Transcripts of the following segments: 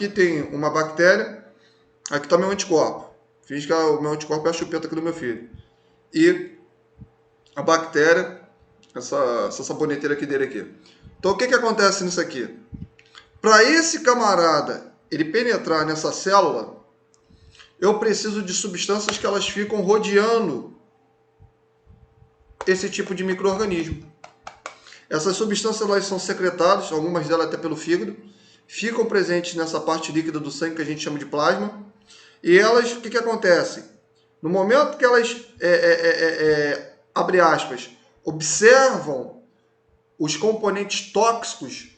Aqui tem uma bactéria, aqui está meu anticorpo. Fiz que o meu anticorpo é a chupeta aqui do meu filho. E a bactéria, essa saboneteira aqui dele aqui. Então o que acontece nisso aqui? Para esse camarada ele penetrar nessa célula, eu preciso de substâncias que elas ficam rodeando esse tipo de micro-organismo. Essas substâncias elas são secretadas, algumas delas até pelo fígado, ficam presentes nessa parte líquida do sangue que a gente chama de plasma. E elas, o que acontece? No momento que elas, abre aspas, observam os componentes tóxicos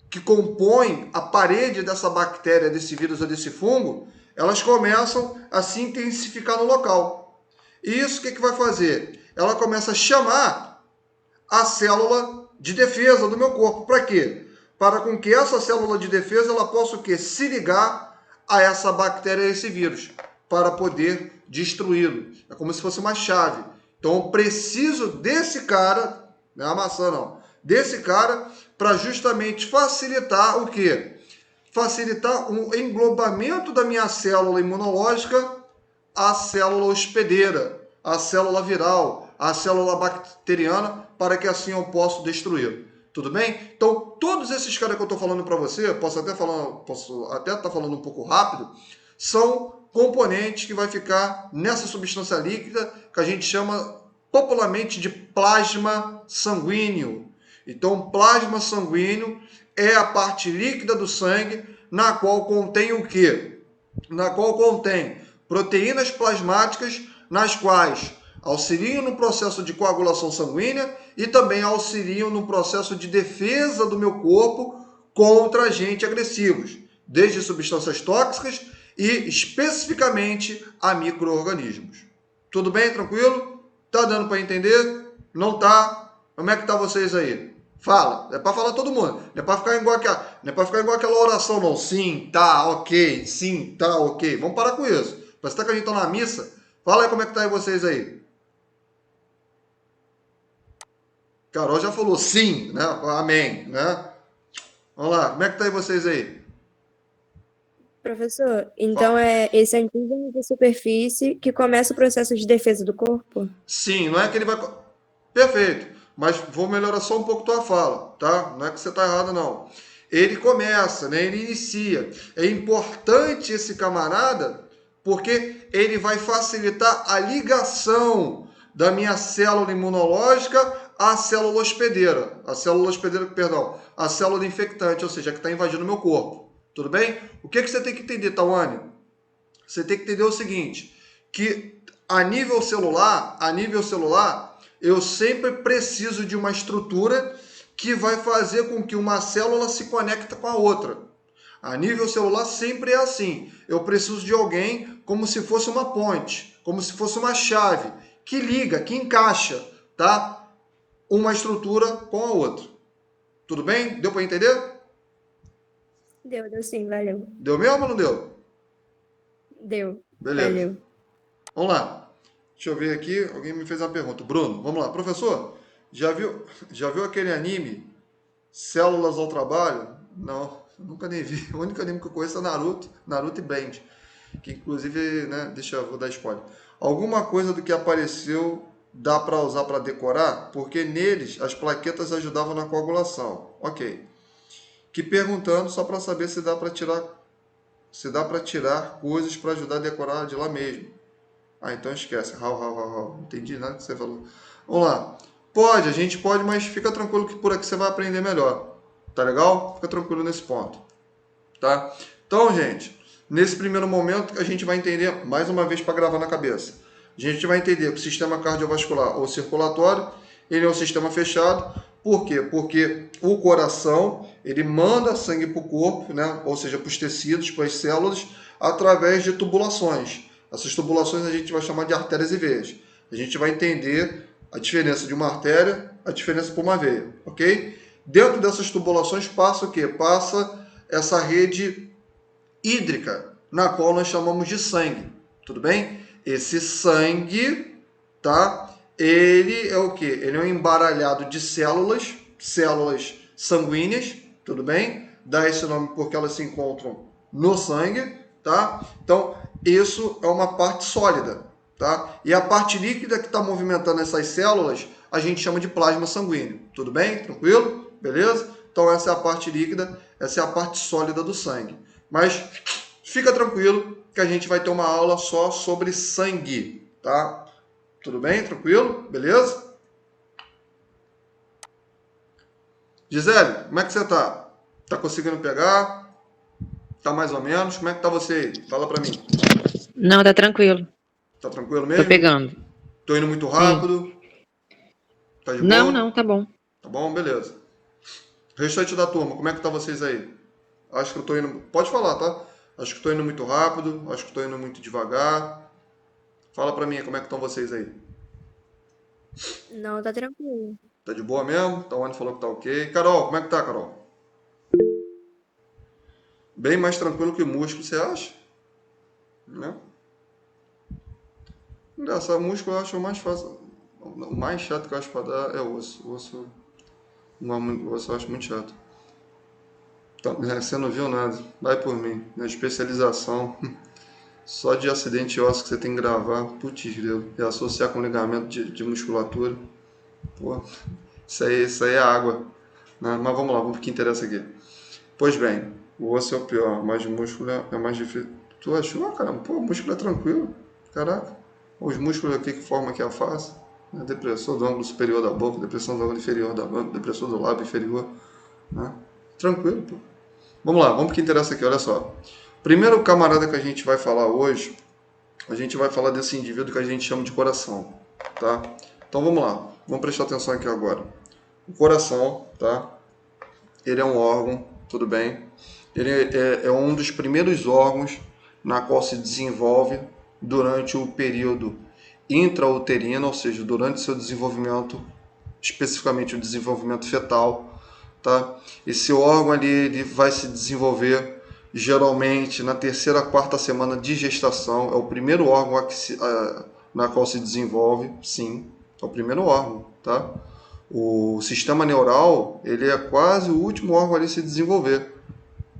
que compõem a parede dessa bactéria, desse vírus ou desse fungo, elas começam a se intensificar no local. E isso o que vai fazer? Ela começa a chamar a célula de defesa do meu corpo. Para quê? Para com que essa célula de defesa ela possa o quê? Se ligar a essa bactéria, a esse vírus, para poder destruí-lo. É como se fosse uma chave. Então eu preciso desse cara, não é a maçã não, desse cara para justamente facilitar o quê? Facilitar o englobamento da minha célula imunológica à célula hospedeira, à célula viral, à célula bacteriana, para que assim eu possa destruí-lo. Tudo bem? Então, todos esses caras que eu estou falando para você, posso até estar falando um pouco rápido, são componentes que vai ficar nessa substância líquida que a gente chama popularmente de plasma sanguíneo. Então, plasma sanguíneo é a parte líquida do sangue na qual contém o quê? Na qual contém proteínas plasmáticas nas quais auxiliam no processo de coagulação sanguínea e também auxiliam no processo de defesa do meu corpo contra agentes agressivos, desde substâncias tóxicas e especificamente a micro-organismos. Tudo bem? Tranquilo? Tá dando para entender? Não tá? Como é que tá vocês aí? Fala, é para falar todo mundo. Não é para ficar igual aquela oração, não. Sim, tá, ok. Sim, tá, ok. Vamos parar com isso. Parece que a gente tá na missa. Fala aí como é que tá aí vocês aí. Carol já falou sim, né? Amém, né? Vamos lá, como é que tá aí vocês aí? Professor, então Fala. é esse antígeno de superfície que começa o processo de defesa do corpo? Sim, não é que ele vai. Perfeito, mas vou melhorar só um pouco tua fala, tá? Não é que você tá errado, não. Ele começa, né? Ele inicia. É importante esse camarada porque ele vai facilitar a ligação da minha célula imunológica à célula hospedeira. A célula hospedeira, perdão, a célula infectante, ou seja, que está invadindo o meu corpo. Tudo bem? O que você tem que entender, Tawane? Você tem que entender o seguinte, que a nível celular, eu sempre preciso de uma estrutura que vai fazer com que uma célula se conecte com a outra. A nível celular sempre é assim. Eu preciso de alguém como se fosse uma ponte, como se fosse uma chave que liga, que encaixa, tá? Uma estrutura com a outra. Tudo bem? Deu para entender? Deu sim, valeu. Deu mesmo ou não deu? Deu, Beleza. valeu. Vamos lá. Deixa eu ver aqui. Alguém me fez uma pergunta. Bruno, vamos lá. Professor, já viu aquele anime Células ao Trabalho? Não, nunca nem vi. O único anime que eu conheço é Naruto e Band. Que inclusive, né, vou dar spoiler. Alguma coisa do que apareceu dá para usar para decorar? Porque neles as plaquetas ajudavam na coagulação. Ok. Que perguntando só para saber se dá para tirar coisas para ajudar a decorar de lá mesmo. Ah, então esquece. Não entendi nada que você falou. Vamos lá. A gente pode, mas fica tranquilo que por aqui você vai aprender melhor. Tá legal? Fica tranquilo nesse ponto. Tá? Então, gente, nesse primeiro momento a gente vai entender, mais uma vez para gravar na cabeça. A gente vai entender que o sistema cardiovascular ou circulatório, ele é um sistema fechado. Por quê? Porque o coração, ele manda sangue para o corpo, né? Ou seja, para os tecidos, para as células, através de tubulações. Essas tubulações a gente vai chamar de artérias e veias. A gente vai entender a diferença de uma artéria, a diferença para uma veia, ok? Dentro dessas tubulações passa o quê? Passa essa rede hídrica, na qual nós chamamos de sangue, tudo bem? Esse sangue, tá? Ele é o quê? Ele é um embaralhado de células sanguíneas, tudo bem? Dá esse nome porque elas se encontram no sangue, tá? Então, isso é uma parte sólida, tá? E a parte líquida que está movimentando essas células, a gente chama de plasma sanguíneo. Tudo bem? Tranquilo? Beleza? Então, essa é a parte líquida, essa é a parte sólida do sangue. Mas fica tranquilo que a gente vai ter uma aula só sobre sangue, tá? Tudo bem? Tranquilo? Beleza? Gisele, como é que você tá? Tá conseguindo pegar? Tá mais ou menos? Como é que tá você aí? Fala pra mim. Não, tá tranquilo. Tá tranquilo Tô mesmo? pegando. Tô indo muito Sim. rápido? Tá de Não, boa? não, tá bom. Tá bom? Beleza. Restante da turma, como é que tá vocês aí? Acho que eu tô indo... Pode falar, tá? Acho que tô indo muito rápido, acho que tô indo muito devagar. Fala pra mim, como é que estão vocês aí? Não, tá tranquilo. Tá de boa mesmo? Tawane falou que tá ok. Carol, como é que tá, Carol? Bem mais tranquilo que o músculo, você acha? Né? Engraçado, músculo eu acho o mais fácil. O mais chato que eu acho pra dar é osso. Osso, não é muito, osso eu acho muito chato. Então, você não viu nada. Vai por mim. Na especialização, só de acidente ósseo que você tem que gravar. Putz, grilo. E associar com ligamento de musculatura. Pô, isso aí é água. Né? Mas vamos lá, vamos pro que interessa aqui. Pois bem, o osso é o pior, mas o músculo é mais difícil. Tu achou, caramba? Pô, o músculo é tranquilo. Caraca. Os músculos aqui que formam aqui a face. Né? Depressor do ângulo superior da boca, depressão do ângulo inferior da boca, depressor do lábio inferior. Né? Tranquilo, pô. Vamos lá, vamos pro que interessa aqui, olha só. Primeiro camarada que a gente vai falar hoje, a gente vai falar desse indivíduo que a gente chama de coração, tá? Então vamos lá, vamos prestar atenção aqui agora. O coração, tá? Ele é um órgão, tudo bem? Ele é um dos primeiros órgãos na qual se desenvolve durante o período intrauterino, ou seja, durante seu desenvolvimento, especificamente o desenvolvimento fetal, tá? Esse órgão ali ele vai se desenvolver geralmente na terceira, quarta semana de gestação. É o primeiro órgão na qual se desenvolve, sim, é o primeiro órgão, tá? O sistema neural ele é quase o último órgão ali a se desenvolver.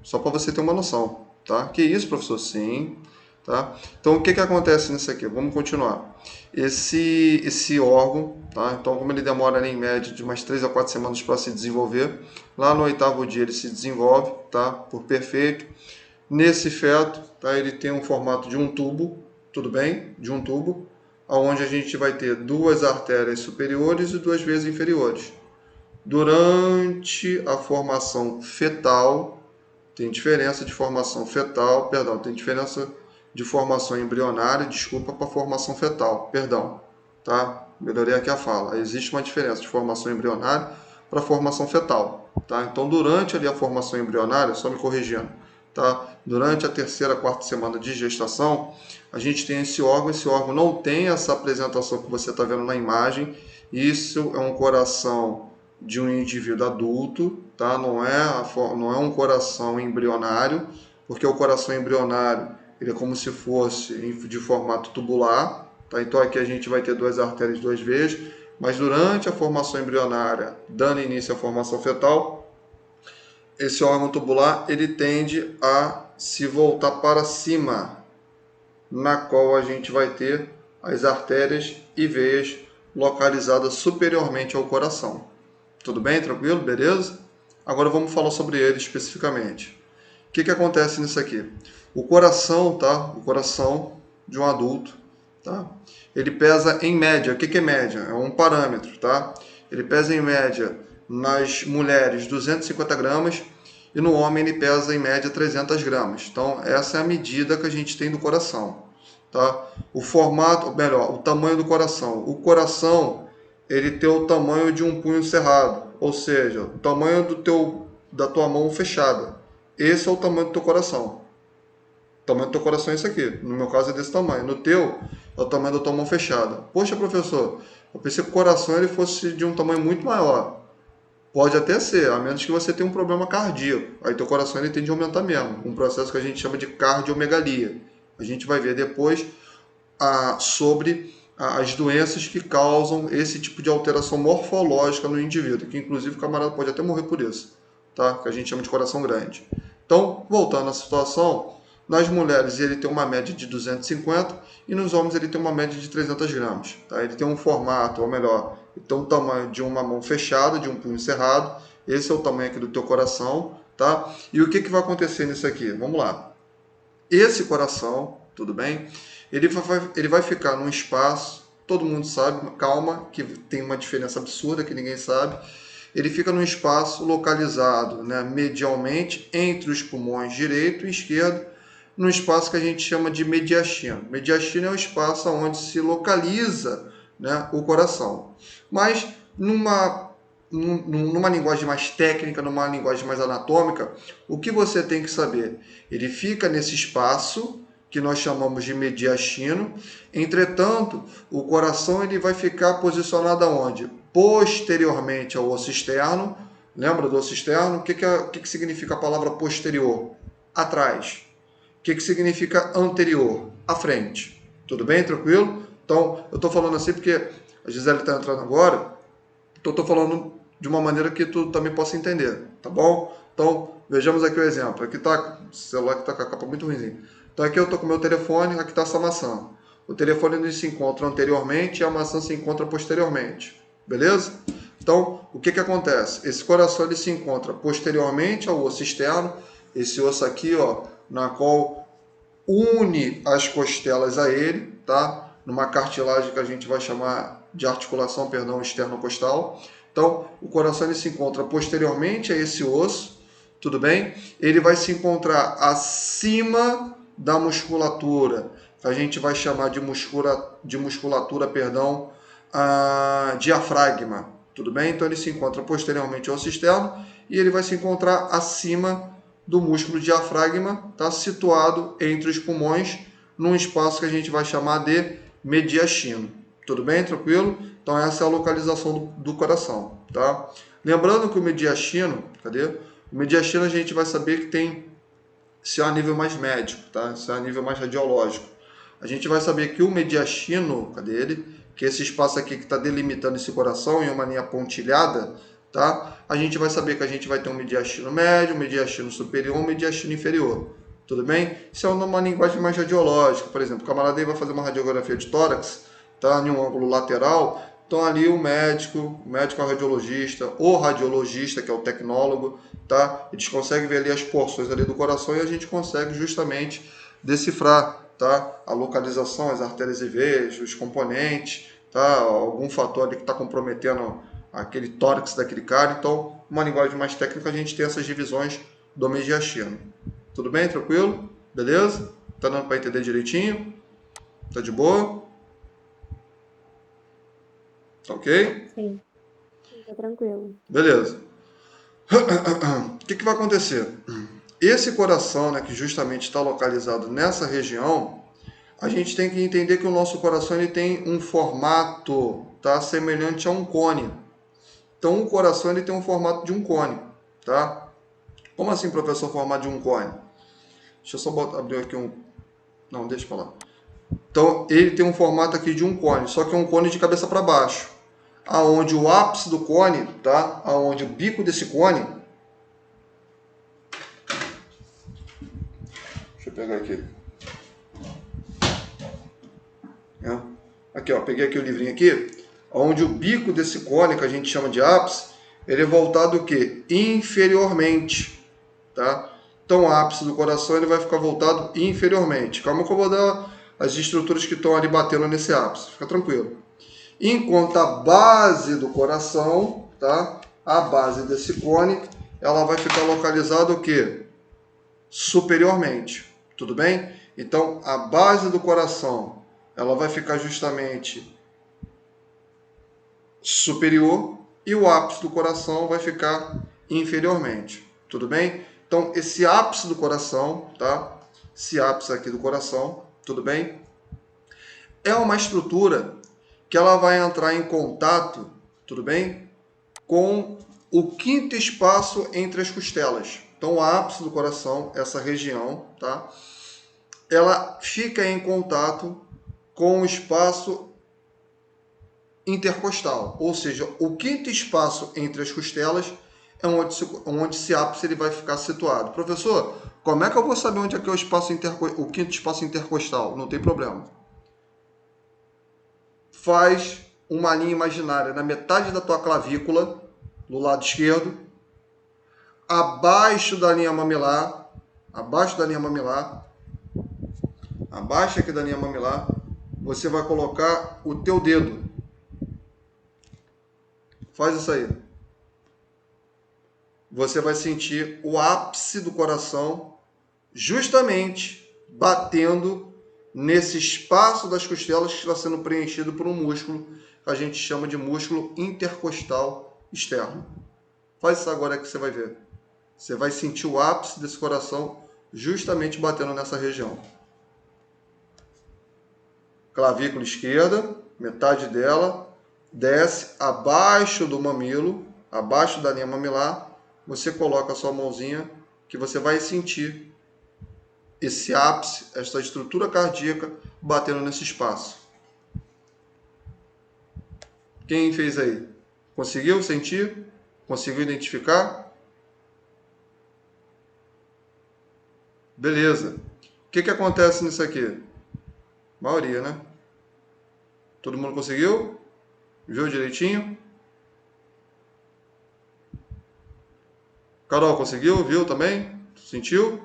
Só para você ter uma noção, tá? Que isso, professor? Sim, tá? Então, o que acontece nisso aqui? Vamos continuar. Esse órgão, tá? Então, como ele demora ali, em média de umas 3 a 4 semanas para se desenvolver, lá no 8º dia ele se desenvolve, tá? Por perfeito. Nesse feto, tá? Ele tem um formato de um tubo, tudo bem? De um tubo, onde a gente vai ter duas artérias superiores e duas veias inferiores. Durante a formação fetal, tem diferença de formação fetal, perdão, tem diferença de formação embrionária, desculpa, para formação fetal, perdão, tá? Melhorei aqui a fala. Existe uma diferença de formação embrionária para formação fetal, tá? Então, durante ali a formação embrionária, só me corrigindo, tá? Durante a terceira, quarta semana de gestação, a gente tem esse órgão não tem essa apresentação que você está vendo na imagem. Isso é um coração de um indivíduo adulto, tá? Não é um coração embrionário, porque o coração embrionário ele é como se fosse de formato tubular, tá? Então aqui a gente vai ter duas artérias, duas veias, mas durante a formação embrionária, dando início à formação fetal, esse órgão tubular ele tende a se voltar para cima, na qual a gente vai ter as artérias e veias localizadas superiormente ao coração. Tudo bem? Tranquilo? Beleza? Agora vamos falar sobre ele especificamente. O que acontece nisso aqui? O coração, tá? O coração de um adulto, tá? Ele pesa em média. O que é média? É um parâmetro, tá? Ele pesa em média nas mulheres 250 gramas e no homem ele pesa em média 300 gramas. Então essa é a medida que a gente tem do coração, tá? O formato, melhor, o tamanho do coração. O coração ele tem o tamanho de um punho cerrado, ou seja, o tamanho da tua mão fechada. Esse é o tamanho do teu coração. O tamanho do teu coração é esse aqui. No meu caso é desse tamanho. No teu é o tamanho da tua mão fechada. Poxa, professor, eu pensei que o coração ele fosse de um tamanho muito maior. Pode até ser, a menos que você tenha um problema cardíaco. Aí teu coração ele tende a aumentar mesmo. Um processo que a gente chama de cardiomegalia. A gente vai ver depois sobre as doenças que causam esse tipo de alteração morfológica no indivíduo, que inclusive o camarada pode até morrer por isso, tá? Que a gente chama de coração grande. Então, voltando à situação, Nas mulheres ele tem uma média de 250 e nos homens ele tem uma média de 300 gramas. Tá? Ele tem um formato, ou melhor, ele tem um tamanho de uma mão fechada, de um punho cerrado. Esse é o tamanho aqui do teu coração. Tá? E o que vai acontecer nisso aqui? Vamos lá. Esse coração, tudo bem? Ele vai ficar num espaço, todo mundo sabe, calma, que tem uma diferença absurda que ninguém sabe. Ele fica num espaço localizado, né, medialmente entre os pulmões direito e esquerdo, num espaço que a gente chama de mediastino. Mediastino é o espaço onde se localiza, né, o coração. Mas numa linguagem mais técnica, numa linguagem mais anatômica, o que você tem que saber? Ele fica nesse espaço que nós chamamos de mediastino. Entretanto, o coração ele vai ficar posicionado aonde? Posteriormente ao osso externo. Lembra do osso externo? O que significa a palavra posterior? Atrás. O que significa anterior? À frente. Tudo bem? Tranquilo? Então, eu estou falando assim porque a Gisele está entrando agora. Então, estou falando de uma maneira que tu também possa entender. Tá bom? Então, vejamos aqui o exemplo. Aqui está o celular que está com a capa muito ruimzinha. Então aqui eu estou com o meu telefone, aqui está essa maçã. O telefone ele se encontra anteriormente e a maçã se encontra posteriormente. Beleza? Então, o que acontece? Esse coração ele se encontra posteriormente ao osso externo, esse osso aqui, ó, na qual une as costelas a ele, tá? Numa cartilagem que a gente vai chamar de articulação, externo-costal. Então, o coração ele se encontra posteriormente a esse osso, tudo bem? Ele vai se encontrar acima da musculatura, que a gente vai chamar de musculatura, diafragma, tudo bem? Então ele se encontra posteriormente ao osso externo e ele vai se encontrar acima do músculo diafragma, tá? Situado entre os pulmões, num espaço que a gente vai chamar de mediastino. Tudo bem? Tranquilo? Então essa é a localização do coração, tá? Lembrando que o mediastino, O mediastino a gente vai saber que tem, se é a nível mais médico, tá? Se é a nível mais radiológico. A gente vai saber que o mediastino, que é esse espaço aqui que está delimitando esse coração em uma linha pontilhada, tá? A gente vai saber que a gente vai ter um mediastino médio, um mediastino superior, um mediastino inferior. Tudo bem? Isso é uma linguagem mais radiológica. Por exemplo, o camarada aí vai fazer uma radiografia de tórax, tá? Em um ângulo lateral. Então ali o médico radiologista, o radiologista, que é o tecnólogo, tá? Eles conseguem ver ali as porções ali do coração e a gente consegue justamente decifrar, tá? A localização, as artérias e veias, os componentes, tá? Algum fator ali que está comprometendo aquele tórax daquele cara. Então, uma linguagem mais técnica, a gente tem essas divisões do mediastino. Tudo bem? Tranquilo? Beleza? Tá dando para entender direitinho? Tá de boa? Tá ok? Sim, tá tranquilo. Beleza. O que vai acontecer? Esse coração, né, que justamente está localizado nessa região, a gente tem que entender que o nosso coração ele tem um formato, tá, semelhante a um cone. Então, o coração ele tem um formato de um cone, tá? Como assim, professor, formato de um cone? Deixa eu só abrir aqui um... Não, deixa pra lá. Então, ele tem um formato aqui de um cone, só que é um cone de cabeça para baixo. Aonde o ápice do cone, tá? Aonde o bico desse cone... Deixa eu pegar aqui. Aqui, ó, peguei aqui o livrinho aqui. Onde o bico desse cone, que a gente chama de ápice, ele é voltado o quê? Inferiormente, tá? Então, o ápice do coração ele vai ficar voltado inferiormente. Calma que eu vou dar as estruturas que estão ali batendo nesse ápice. Fica tranquilo. Enquanto a base do coração, tá? A base desse cone, ela vai ficar localizada o quê? Superiormente. Tudo bem? Então, a base do coração, ela vai ficar justamente superior e o ápice do coração vai ficar inferiormente. Tudo bem? Então, esse ápice do coração, tá? Esse ápice aqui do coração, tudo bem? É uma estrutura que ela vai entrar em contato, tudo bem? Com o quinto espaço entre as costelas. Então, o ápice do coração, essa região, tá? Ela fica em contato com o espaço intercostal, ou seja, o quinto espaço entre as costelas é onde esse ápice ele vai ficar situado. Professor, Como é que eu vou saber onde é que é o quinto espaço intercostal? Não tem problema. Faz uma linha imaginária na metade da tua clavícula, do lado esquerdo, abaixo da linha mamilar, abaixa aqui da linha mamilar, você vai colocar o teu dedo. Faz isso aí. Você vai sentir o ápice do coração justamente batendo nesse espaço das costelas que está sendo preenchido por um músculo que a gente chama de músculo intercostal externo. Faz isso agora que você vai ver. Você vai sentir o ápice desse coração justamente batendo nessa região. Clavícula esquerda, metade dela, desce abaixo do mamilo, abaixo da linha mamilar. Você coloca a sua mãozinha que você vai sentir esse ápice, essa estrutura cardíaca batendo nesse espaço. Quem fez aí? Conseguiu sentir? Conseguiu identificar? Beleza. O que acontece nisso aqui? Maioria, né? Todo mundo conseguiu? Viu direitinho? Carol, conseguiu? Viu também? Sentiu?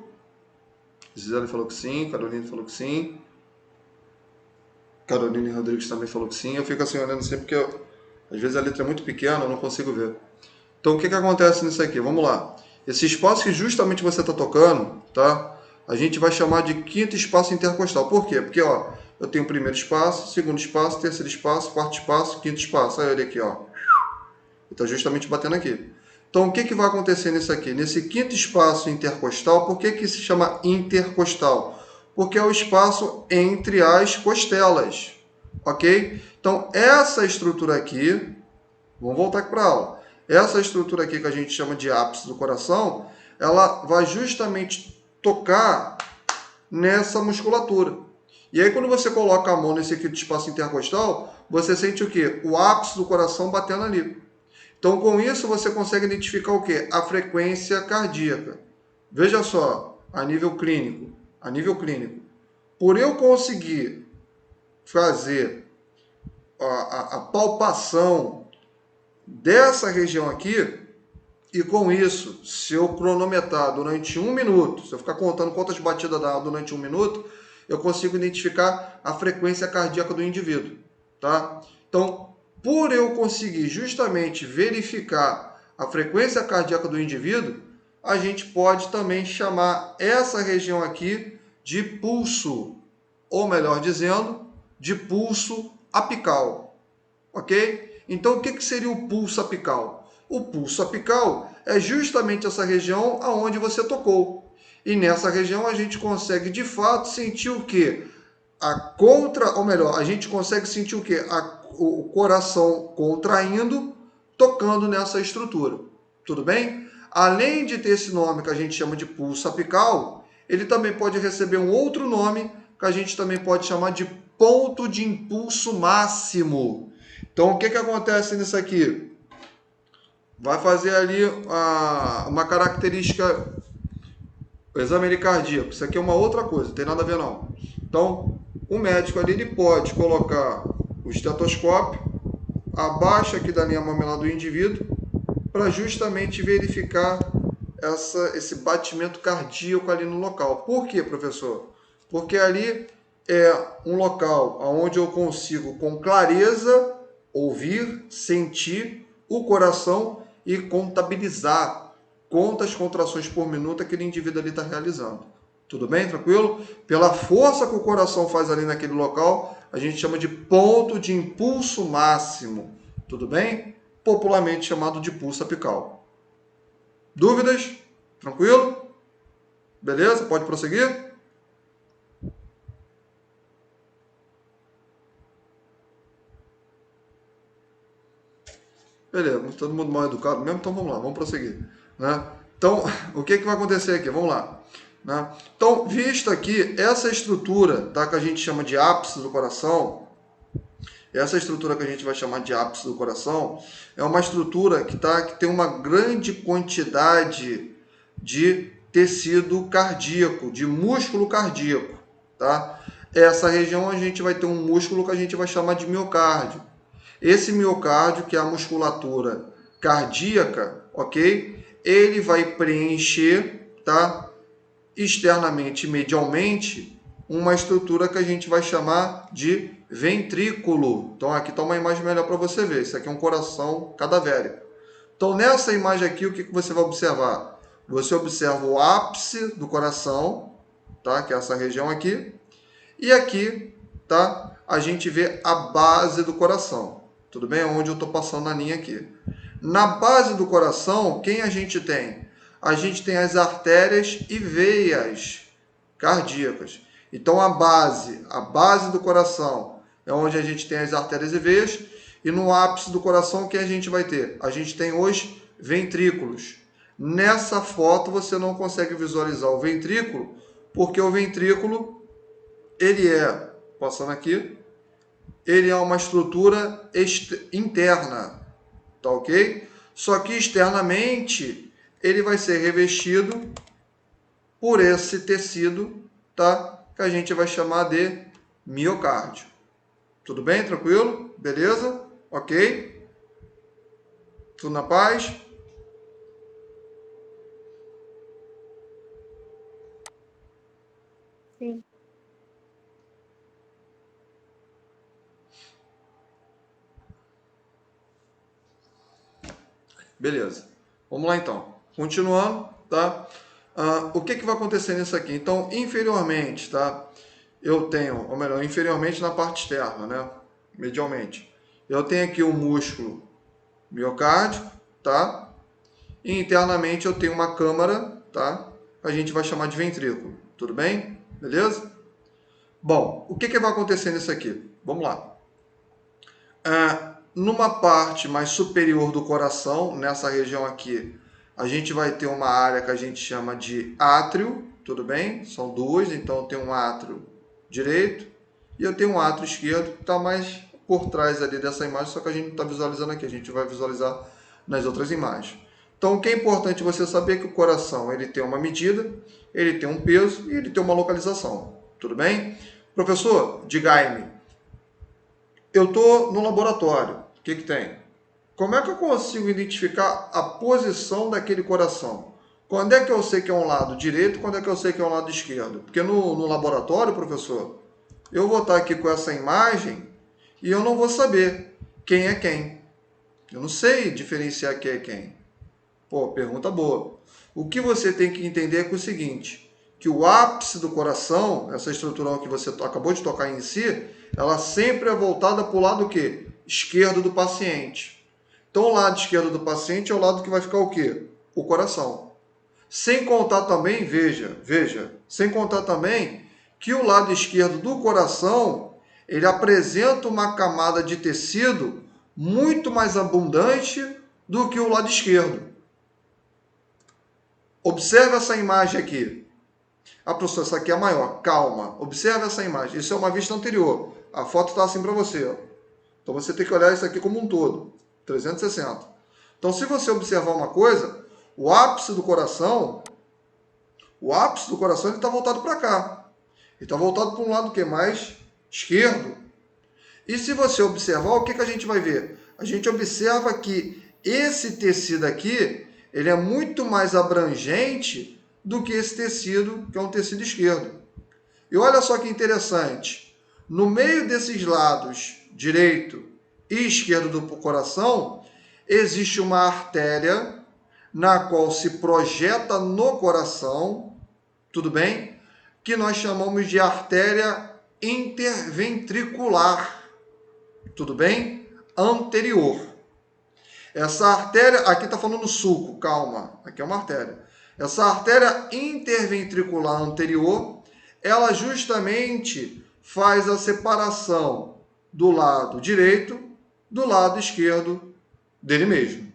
Gisele falou que sim, Carolina falou que sim. Carolina Rodrigues também falou que sim. Eu fico assim olhando sempre porque às vezes a letra é muito pequena, eu não consigo ver. Então o que acontece nisso aqui? Vamos lá. Esse espaço que justamente você está tocando, tá? A gente vai chamar de quinto espaço intercostal. Por quê? Porque ó, eu tenho o primeiro espaço, segundo espaço, terceiro espaço, quarto espaço, quinto espaço. Aí olha aqui, ó. Está justamente batendo aqui. Então, o que vai acontecer nisso aqui? Nesse quinto espaço intercostal, por que se chama intercostal? Porque é o espaço entre as costelas, ok? Então, essa estrutura aqui, vamos voltar aqui para a aula. Essa estrutura aqui que a gente chama de ápice do coração, ela vai justamente tocar nessa musculatura. E aí, quando você coloca a mão nesse quinto espaço intercostal, você sente o quê? O ápice do coração batendo ali. Então, com isso, você consegue identificar o quê? A frequência cardíaca. Veja só, a nível clínico. Por eu conseguir fazer a palpação dessa região aqui, e com isso, se eu cronometrar durante 1 minuto, se eu ficar contando quantas batidas dá durante 1 minuto, eu consigo identificar a frequência cardíaca do indivíduo, tá? Então, por eu conseguir justamente verificar a frequência cardíaca do indivíduo, a gente pode também chamar essa região aqui de pulso, ou melhor dizendo, de pulso apical, ok? Então, o que seria o pulso apical? O pulso apical é justamente essa região aonde você tocou. E nessa região a gente consegue, de fato, sentir o quê? A gente consegue sentir o quê? O coração contraindo, tocando nessa estrutura. Tudo bem? Além de ter esse nome que a gente chama de pulso apical, ele também pode receber um outro nome que a gente também pode chamar de ponto de impulso máximo. Então, o que acontece nisso aqui? Vai fazer ali uma característica, o exame cardíaco. Isso aqui é uma outra coisa, não tem nada a ver não. Então, o médico ali ele pode colocar o estetoscópio abaixo aqui da linha mamilar do indivíduo para justamente verificar esse batimento cardíaco ali no local. Por quê, professor? Porque ali é um local onde eu consigo com clareza ouvir, sentir o coração e contabilizar quantas contrações por minuto aquele indivíduo ali está realizando. Tudo bem? Tranquilo? Pela força que o coração faz ali naquele local, a gente chama de ponto de impulso máximo. Tudo bem? Popularmente chamado de pulso apical. Dúvidas? Tranquilo? Beleza? Pode prosseguir? Beleza, todo mundo mal educado mesmo, então vamos lá, vamos prosseguir. Né? Então, o que vai acontecer aqui? Vamos lá. Né? Então, visto aqui, essa estrutura, tá, que a gente chama de ápice do coração, essa estrutura que a gente vai chamar de ápice do coração, é uma estrutura que tem uma grande quantidade de tecido cardíaco, de músculo cardíaco, tá? Essa região a gente vai ter um músculo que a gente vai chamar de miocárdio. Esse miocárdio, que é a musculatura cardíaca, ok? Ele vai preencher, tá? Externamente, medialmente, uma estrutura que a gente vai chamar de ventrículo. Então aqui está uma imagem melhor para você ver. Isso aqui é um coração cadavérico. Então nessa imagem aqui, o que você vai observar? Você observa o ápice do coração, tá? Que é essa região aqui. E aqui, tá? A gente vê a base do coração. Tudo bem? Onde eu estou passando a linha aqui. Na base do coração, quem a gente tem? A gente tem as artérias e veias cardíacas. Então a base do coração é onde a gente tem as artérias e veias, e no ápice do coração o que a gente vai ter? A gente tem os ventrículos. Nessa foto você não consegue visualizar o ventrículo, porque o ventrículo, ele é, passando aqui, ele é uma estrutura interna, tá ok? Só que externamente ele vai ser revestido por esse tecido, tá? Que a gente vai chamar de miocárdio. Tudo bem? Tranquilo? Beleza? Ok? Tudo na paz? Sim. Beleza. Vamos lá então. Continuando, tá? O que vai acontecer nisso aqui? Então, inferiormente, tá? Eu tenho, ou melhor, inferiormente na parte externa, né? Medialmente. Eu tenho aqui o músculo miocárdico, tá? E internamente eu tenho uma câmara, tá? A gente vai chamar de ventrículo. Tudo bem? Beleza? Bom, o que vai acontecer nisso aqui? Vamos lá. Numa parte mais superior do coração, nessa região aqui, a gente vai ter uma área que a gente chama de átrio, tudo bem? São duas, então eu tenho um átrio direito e eu tenho um átrio esquerdo que está mais por trás ali dessa imagem, só que a gente não está visualizando aqui, a gente vai visualizar nas outras imagens. Então, o que é importante você saber é que o coração ele tem uma medida, ele tem um peso e ele tem uma localização, tudo bem? Professor, diga-me, eu estou no laboratório, o que tem? Como é que eu consigo identificar a posição daquele coração? Quando é que eu sei que é um lado direito, quando é que eu sei que é um lado esquerdo? Porque no laboratório, professor, eu vou estar aqui com essa imagem e eu não vou saber quem é quem. Eu não sei diferenciar quem é quem. Pô, pergunta boa. O que você tem que entender é, que o seguinte, que o ápice do coração, essa estrutura que você acabou de tocar em si, ela sempre é voltada para o lado o quê? Esquerdo do paciente. Então, o lado esquerdo do paciente é o lado que vai ficar o quê? O coração. Sem contar também, veja, sem contar também que o lado esquerdo do coração, ele apresenta uma camada de tecido muito mais abundante do que o lado esquerdo. Observe essa imagem aqui. Ah, professor, essa aqui é maior. Calma, observe essa imagem. Isso é uma vista anterior. A foto está assim para você. Ó. Então, você tem que olhar isso aqui como um todo. 360. Então, se você observar uma coisa, o ápice do coração ele está voltado para cá. Ele está voltado para um lado que é mais esquerdo. E se você observar, o que a gente vai ver? A gente observa que esse tecido aqui, ele é muito mais abrangente do que esse tecido, que é um tecido esquerdo. E olha só que interessante. No meio desses lados, direito e esquerdo do coração, existe uma artéria na qual se projeta no coração, tudo bem? Que nós chamamos de artéria interventricular, tudo bem? Anterior. Essa artéria, aqui está falando sulco, calma, aqui é uma artéria. Essa artéria interventricular anterior, ela justamente faz a separação do lado direito do lado esquerdo dele mesmo.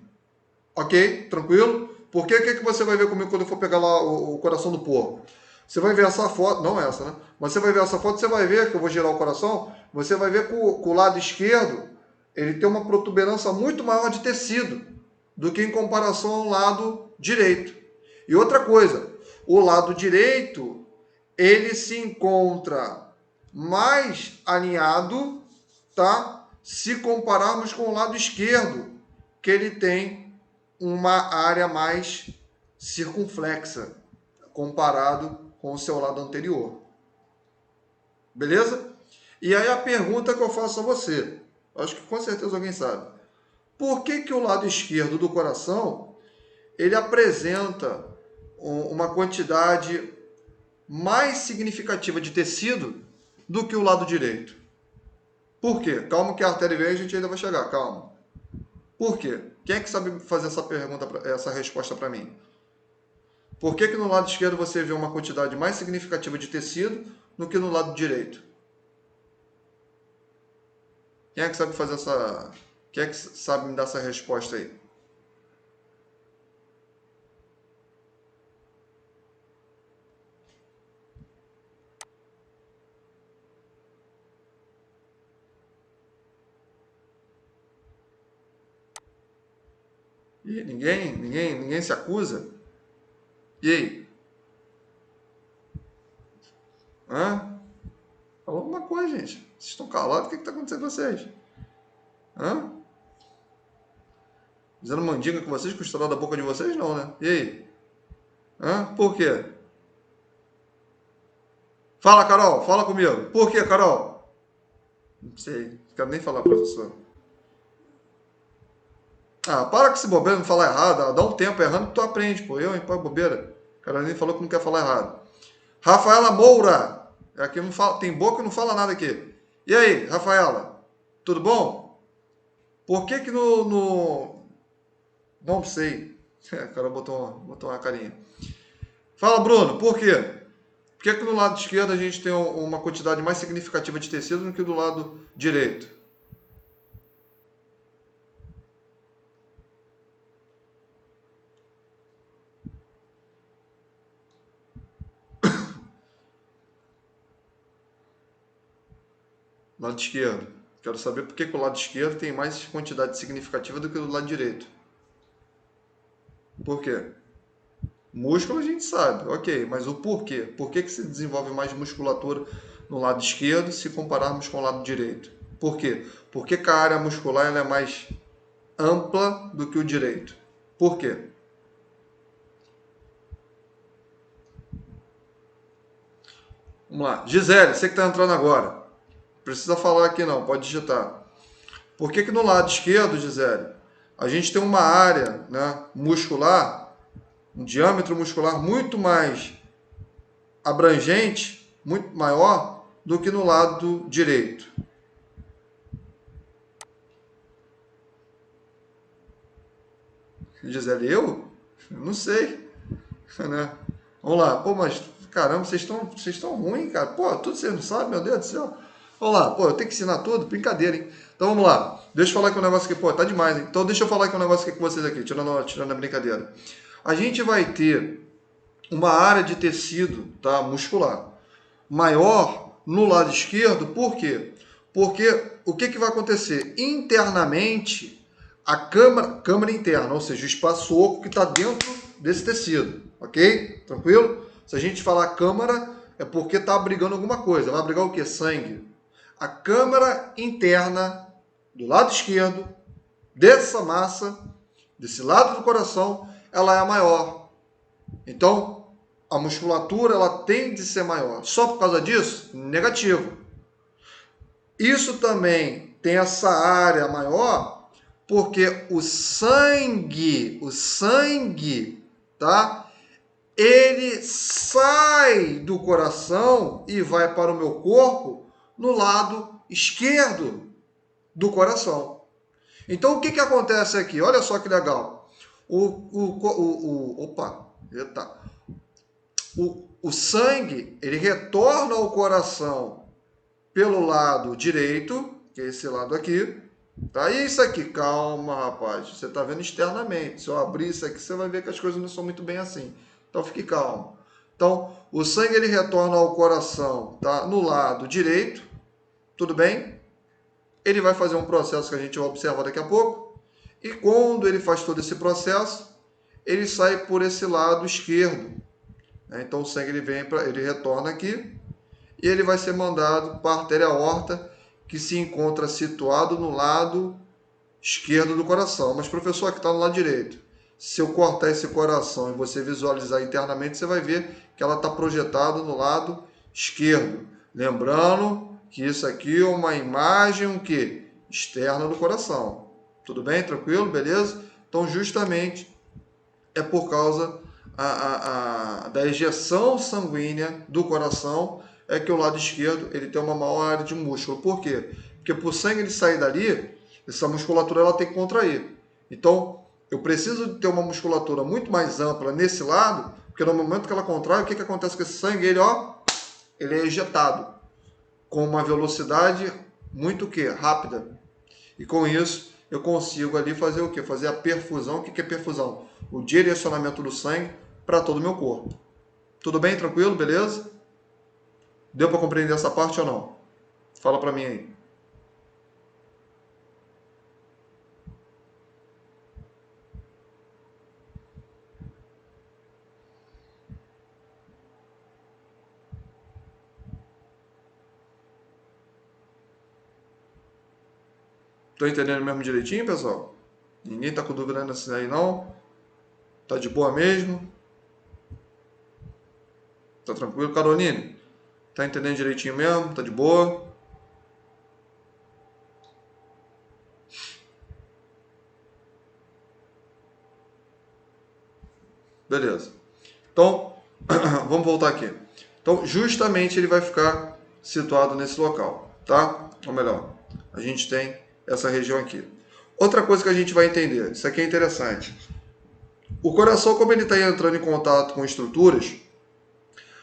Ok? Tranquilo? Porque o que você vai ver comigo quando eu for pegar lá o coração do porco? Você vai ver essa foto, não essa, né? Mas você vai ver essa foto, você vai ver, que eu vou girar o coração, você vai ver que o lado esquerdo, ele tem uma protuberância muito maior de tecido do que em comparação ao lado direito. E outra coisa, O lado direito, ele se encontra mais alinhado, tá? Se compararmos com o lado esquerdo, que ele tem uma área mais circunflexa, comparado com o seu lado anterior. Beleza? E aí a pergunta que eu faço a você, acho que com certeza alguém sabe. Por que que o lado esquerdo do coração, ele apresenta uma quantidade mais significativa de tecido do que o lado direito? Por quê? Calma que a artéria veio, a gente ainda vai chegar, calma. Por quê? Quem é que sabe fazer essa pergunta, essa resposta para mim? Por que que no lado esquerdo você vê uma quantidade mais significativa de tecido do que no lado direito? Quem é que sabe fazer essa... Quem é que sabe me dar essa resposta aí? Ih, ninguém se acusa? E aí? Hã? Fala alguma coisa, gente. Vocês estão calados? O que está acontecendo com vocês? Hã? Fazendo mandinga com vocês, costurando da boca de vocês? Não, né? E aí? Hã? Por quê? Fala, Carol. Fala comigo. Por quê, Carol? Não sei. Não quero nem falar, professor. Ah, para com esse bobeira, não falar errado. Dá um tempo errando que tu aprende, pô. Eu, hein, pô, bobeira. O cara nem falou que não quer falar errado. Rafaela Moura. Aqui não fala, tem boca e não fala nada aqui. E aí, Rafaela? Tudo bom? Por que que Não sei. O cara botou uma carinha. Fala, Bruno. Por quê? Por que que no lado esquerdo a gente tem uma quantidade mais significativa de tecido do que do lado direito? Lado esquerdo. Quero saber por que que o lado esquerdo tem mais quantidade significativa do que o do lado direito. Por quê? Músculo a gente sabe, ok, mas o porquê? Por que que se desenvolve mais musculatura no lado esquerdo se compararmos com o lado direito? Por quê? Porque a área muscular ela é mais ampla do que o direito. Por quê? Vamos lá. Gisele, você que está entrando agora. Não precisa falar aqui não, pode digitar. Por que que no lado esquerdo, Gisele, a gente tem uma área, né, muscular, um diâmetro muscular muito mais abrangente, muito maior do que no lado direito? Gisele, eu? Não sei. Né? Vamos lá. Pô, mas caramba, vocês estão ruins, cara. Pô, tudo vocês não sabem, meu Deus do céu. Vamos lá. Pô, eu tenho que ensinar tudo? Brincadeira, hein? Então vamos lá. Deixa eu falar aqui um negócio aqui. Pô, tá demais, hein? Então deixa eu falar aqui um negócio aqui com vocês aqui, tirando a brincadeira. A gente vai ter uma área de tecido, tá, muscular maior no lado esquerdo. Por quê? Porque o que vai acontecer? Internamente, a câmara interna, ou seja, o espaço oco que está dentro desse tecido, ok? Tranquilo? Se a gente falar câmara, é porque está abrigando alguma coisa. Vai abrigar o quê? Sangue. A câmara interna do lado esquerdo, dessa massa, desse lado do coração, ela é a maior. Então, a musculatura ela tende a ser maior. Só por causa disso? Negativo. Isso também tem essa área maior porque o sangue, tá? Ele sai do coração e vai para o meu corpo no lado esquerdo do coração. Então, o que acontece aqui? Olha só que legal. O sangue, ele retorna ao coração pelo lado direito, que é esse lado aqui, tá? E isso aqui, calma, rapaz, você tá vendo externamente. Se eu abrir isso aqui, você vai ver que as coisas não são muito bem assim. Então, fique calmo. Então, o sangue, ele retorna ao coração, tá? No lado direito, tudo bem? Ele vai fazer um processo que a gente vai observar daqui a pouco. E quando ele faz todo esse processo, ele sai por esse lado esquerdo, né? Então o sangue ele retorna aqui e ele vai ser mandado para a artéria aorta, que se encontra situado no lado esquerdo do coração. Mas professor, aqui está no lado direito. Se eu cortar esse coração e você visualizar internamente, você vai ver que ela está projetada no lado esquerdo. Lembrando que isso aqui é uma imagem o quê? Externa do coração. Tudo bem? Tranquilo? Beleza? Então, justamente, é por causa da ejeção sanguínea do coração é que o lado esquerdo ele tem uma maior área de músculo. Por quê? Porque para o sangue ele sair dali, essa musculatura ela tem que contrair. Então, eu preciso ter uma musculatura muito mais ampla nesse lado, porque no momento que ela contrai, o que acontece com esse sangue? Ele é ejetado com uma velocidade muito rápida. E com isso, eu consigo ali fazer o quê? Fazer a perfusão. O que é perfusão? O direcionamento do sangue para todo o meu corpo. Tudo bem? Tranquilo? Beleza? Deu para compreender essa parte ou não? Fala para mim aí. Tô entendendo mesmo direitinho, pessoal? Ninguém tá com dúvida nessa aí, não? Tá de boa mesmo? Tá tranquilo? Caroline, tá entendendo direitinho mesmo? Tá de boa? Beleza. Então, vamos voltar aqui. Então, justamente ele vai ficar situado nesse local, tá? Ou melhor, a gente tem essa região aqui. Outra coisa que a gente vai entender, isso aqui é interessante. O coração, como ele está entrando em contato com estruturas,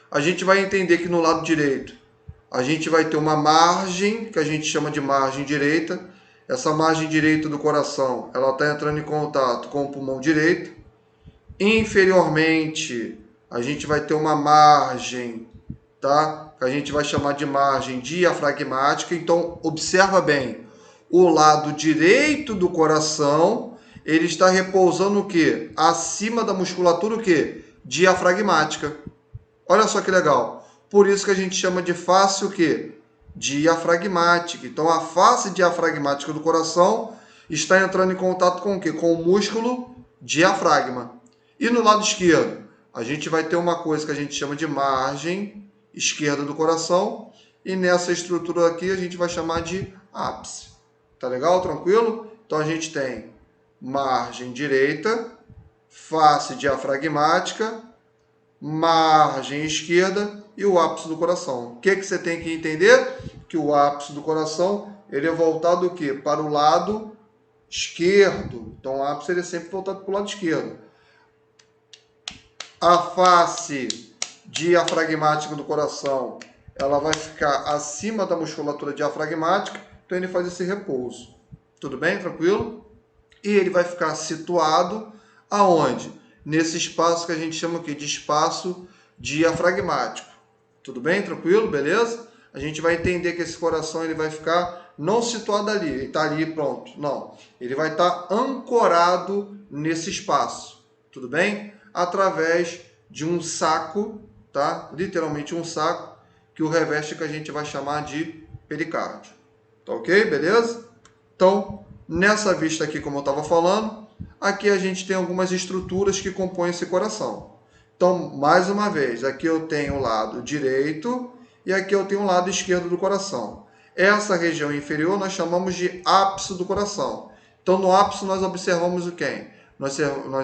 a gente vai entender que no lado direito a gente vai ter uma margem, que a gente chama de margem direita. Essa margem direita do coração, ela está entrando em contato com o pulmão direito. Inferiormente, a gente vai ter uma margem, tá? Que a gente vai chamar de margem diafragmática. Então, observa bem, o lado direito do coração, ele está repousando o quê? Acima da musculatura o quê? Diafragmática. Olha só que legal. Por isso que a gente chama de face o quê? Diafragmática. Então, a face diafragmática do coração está entrando em contato com o quê? Com o músculo diafragma. E no lado esquerdo, a gente vai ter uma coisa que a gente chama de margem esquerda do coração. E nessa estrutura aqui, a gente vai chamar de ápice. Tá legal? Tranquilo? Então, a gente tem margem direita, face diafragmática, margem esquerda e o ápice do coração. O que você tem que entender? Que o ápice do coração ele é voltado o quê? Para o lado esquerdo. Então o ápice ele é sempre voltado para o lado esquerdo. A face diafragmática do coração ela vai ficar acima da musculatura diafragmática, então ele faz esse repouso. Tudo bem? Tranquilo? E ele vai ficar situado aonde? Nesse espaço que a gente chama aqui de espaço diafragmático. Tudo bem? Tranquilo? Beleza? A gente vai entender que esse coração ele vai ficar não situado ali, ele está ali pronto. Não, ele vai estar ancorado nesse espaço. Tudo bem? Através de um saco, tá? Literalmente um saco que o reveste que a gente vai chamar de pericárdio. Tá ok? Beleza? Então, nessa vista aqui, como eu estava falando, aqui a gente tem algumas estruturas que compõem esse coração. Então, mais uma vez, aqui eu tenho o lado direito e aqui eu tenho o lado esquerdo do coração. Essa região inferior nós chamamos de ápice do coração. Então, no ápice nós observamos o quem? Nós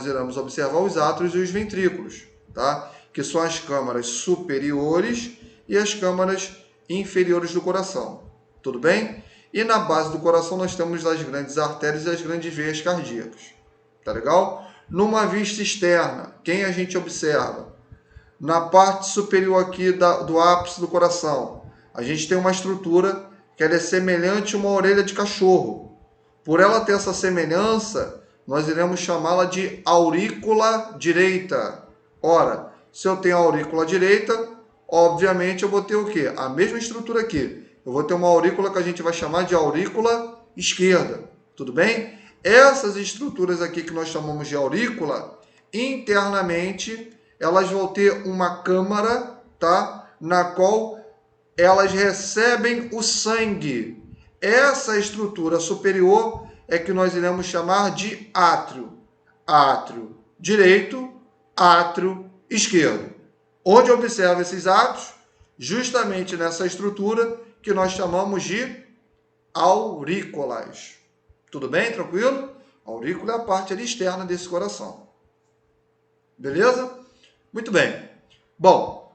iremos observar os átrios e os ventrículos, tá? Que são as câmaras superiores e as câmaras inferiores do coração. Tudo bem? E na base do coração nós temos as grandes artérias e as grandes veias cardíacas. Tá legal? Numa vista externa, quem a gente observa? Na parte superior aqui do ápice do coração, a gente tem uma estrutura que ela é semelhante a uma orelha de cachorro. Por ela ter essa semelhança, nós iremos chamá-la de aurícula direita. Ora, se eu tenho a aurícula direita, obviamente eu vou ter o quê? A mesma estrutura aqui. Eu vou ter uma aurícula que a gente vai chamar de aurícula esquerda. Tudo bem? Essas estruturas aqui que nós chamamos de aurícula, internamente, elas vão ter uma câmara, tá? Na qual elas recebem o sangue. Essa estrutura superior é que nós iremos chamar de átrio. Átrio direito, átrio esquerdo. Onde observa esses átrios? Justamente nessa estrutura que nós chamamos de aurículas. Tudo bem? Tranquilo? A aurícula é a parte ali externa desse coração. Beleza? Muito bem. Bom,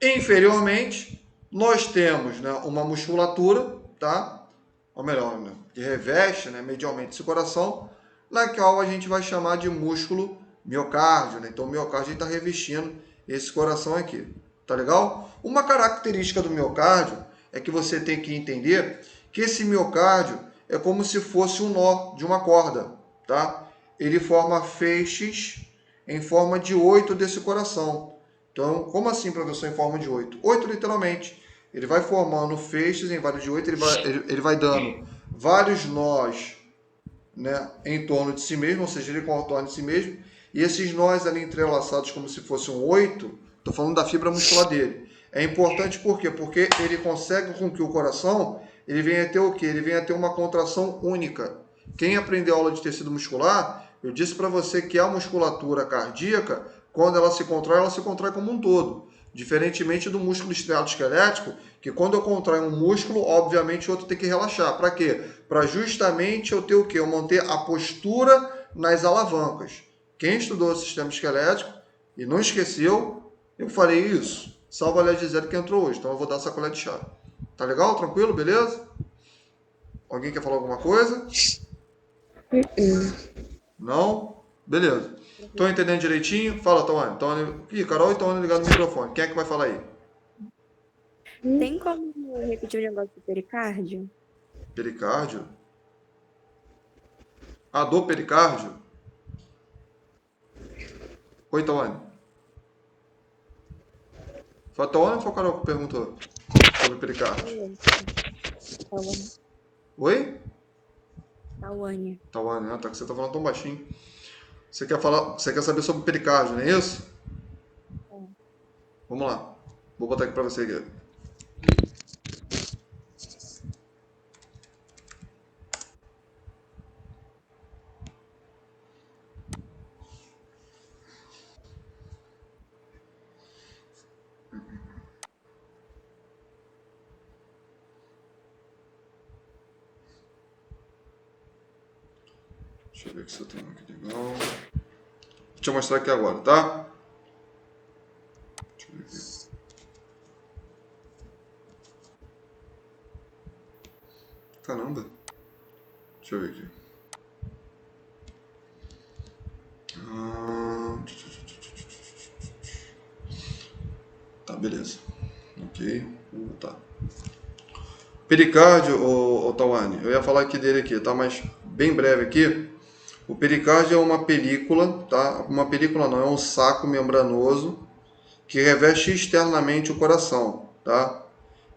inferiormente, nós temos, né, uma musculatura, tá? Ou melhor, né, que reveste, né, medialmente esse coração, na qual a gente vai chamar de músculo miocárdio, né? Então, o miocárdio está revestindo esse coração aqui. Tá legal? Uma característica do miocárdio é que você tem que entender que esse miocárdio é como se fosse um nó de uma corda, tá? Ele forma feixes em forma de 8 desse coração. Então, como assim, professor, em forma de 8? 8 literalmente. Ele vai formando feixes em vários de 8, ele vai dando vários nós, né, em torno de si mesmo, ou seja, ele contorna de si mesmo, e esses nós ali entrelaçados como se fosse um 8, estou falando da fibra muscular dele. É importante por quê? Porque ele consegue com que o coração, ele venha a ter o quê? Ele venha a ter uma contração única. Quem aprendeu aula de tecido muscular, eu disse para você que a musculatura cardíaca, quando ela se contrai como um todo. Diferentemente do músculo estriado-esquelético, que quando eu contraio um músculo, obviamente o outro tem que relaxar. Para quê? Para justamente eu ter o quê? Eu manter a postura nas alavancas. Quem estudou o sistema esquelético e não esqueceu, eu falei isso. Salvo a Léa Gisele que entrou hoje, então eu vou dar essa colher de chá. Tá legal? Tranquilo? Beleza? Alguém quer falar alguma coisa? Não? Beleza. Estão entendendo direitinho? Fala, Tawane. Ih, Carol e Tawane ligado no microfone. Quem é que vai falar aí? Tem como repetir o negócio do pericárdio? Pericárdio? Ah, do pericárdio? Oi, Tawane. Foi a Tawane ou foi a Carol que perguntou sobre pericárdio? Tawane. Oi? Tawane. Tawane, tá, que você tá falando tão baixinho. Você quer saber sobre pericárdio, não é isso? Vamos lá. Vou botar aqui para você aqui. Deixa eu ver se eu tenho aqui legal. Deixa eu mostrar aqui agora, tá? Deixa eu ver aqui. Caramba. Deixa eu ver aqui. Tá, beleza. Ok. Vou botar. Pericárdio, ô Tawane, eu ia falar aqui dele aqui, tá? Mas bem breve aqui. O pericárdio é uma película, tá? Uma película não, é um saco membranoso que reveste externamente o coração, tá?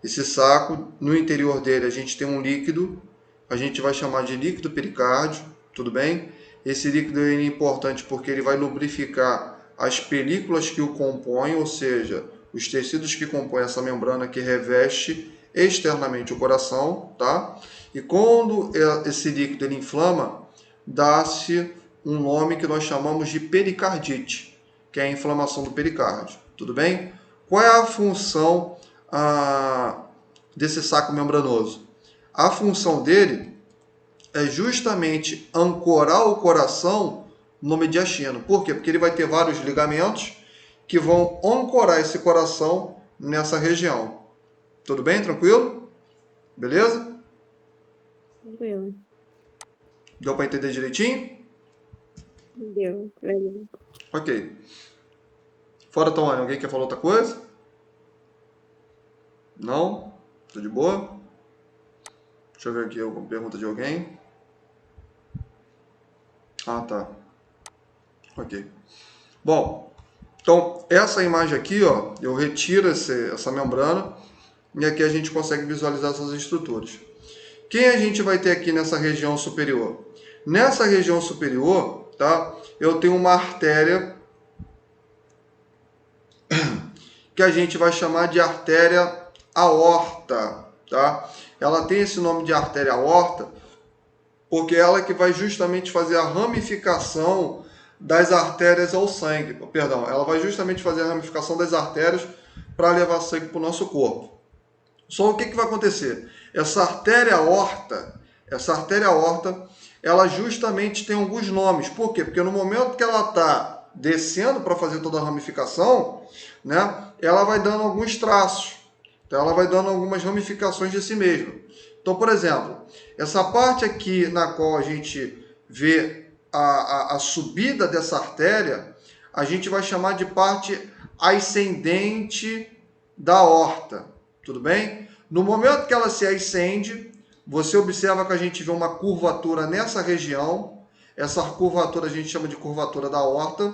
Esse saco, no interior dele, a gente tem um líquido, a gente vai chamar de líquido pericárdio, tudo bem? Esse líquido é importante porque ele vai lubrificar as películas que o compõem, ou seja, os tecidos que compõem essa membrana que reveste externamente o coração, tá? E quando esse líquido ele inflama, dá-se um nome que nós chamamos de pericardite, que é a inflamação do pericárdio, tudo bem? Qual é a função desse saco membranoso? A função dele é justamente ancorar o coração no mediastino. Por quê? Porque ele vai ter vários ligamentos que vão ancorar esse coração nessa região. Tudo bem? Tranquilo? Beleza? Tranquilo. Deu para entender direitinho? Deu. Valeu. Ok. Fora, Tawane, alguém quer falar outra coisa? Não? Tô de boa? Deixa eu ver aqui alguma pergunta de alguém. Ah, tá. Ok. Bom, então essa imagem aqui, ó, eu retiro essa membrana e aqui a gente consegue visualizar essas estruturas. Quem a gente vai ter aqui nessa região superior? Nessa região superior, tá? Eu tenho uma artéria que a gente vai chamar de artéria aorta, tá? Ela tem esse nome de artéria aorta porque ela que vai justamente fazer a ramificação das artérias ao sangue. Perdão, ela vai justamente fazer a ramificação das artérias para levar sangue para o nosso corpo. Só o que vai acontecer? Essa artéria aorta, ela justamente tem alguns nomes. Por quê? Porque no momento que ela está descendo para fazer toda a ramificação, né, ela vai dando alguns traços. Então, ela vai dando algumas ramificações de si mesma. Então, por exemplo, essa parte aqui na qual a gente vê a subida dessa artéria, a gente vai chamar de parte ascendente da aorta. Tudo bem? No momento que ela se ascende, você observa que a gente vê uma curvatura nessa região. Essa curvatura a gente chama de curvatura da aorta.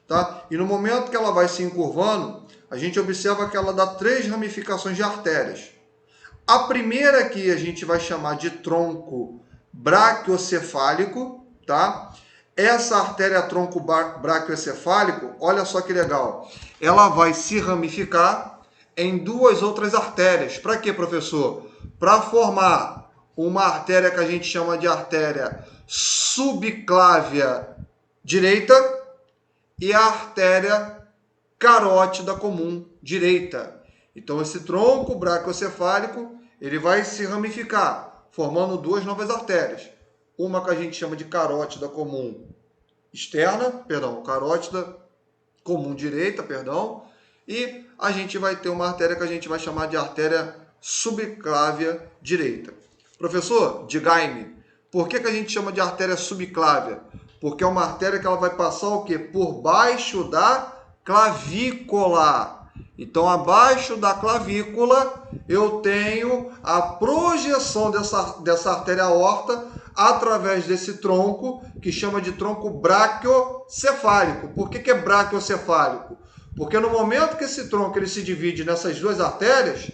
Tá? E no momento que ela vai se encurvando, a gente observa que ela dá 3 ramificações de artérias. A primeira aqui a gente vai chamar de tronco braquiocefálico, tá? Essa artéria tronco braquiocefálico, olha só que legal, ela vai se ramificar em 2 outras artérias. Para quê, professor? Para formar uma artéria que a gente chama de artéria subclávia direita e a artéria carótida comum direita. Então, esse tronco braquiocefálico, ele vai se ramificar, formando 2 novas artérias. Uma que a gente chama de carótida comum externa, carótida comum direita, e a gente vai ter uma artéria que a gente vai chamar de artéria subclávia direita. Professor, diga-me, por que a gente chama de artéria subclávia? Porque é uma artéria que ela vai passar o quê? Por baixo da clavícula. Então, abaixo da clavícula, eu tenho a projeção dessa artéria aorta através desse tronco, que chama de tronco braquiocefálico. Por que é braquiocefálico? Porque no momento que esse tronco ele se divide nessas 2 artérias,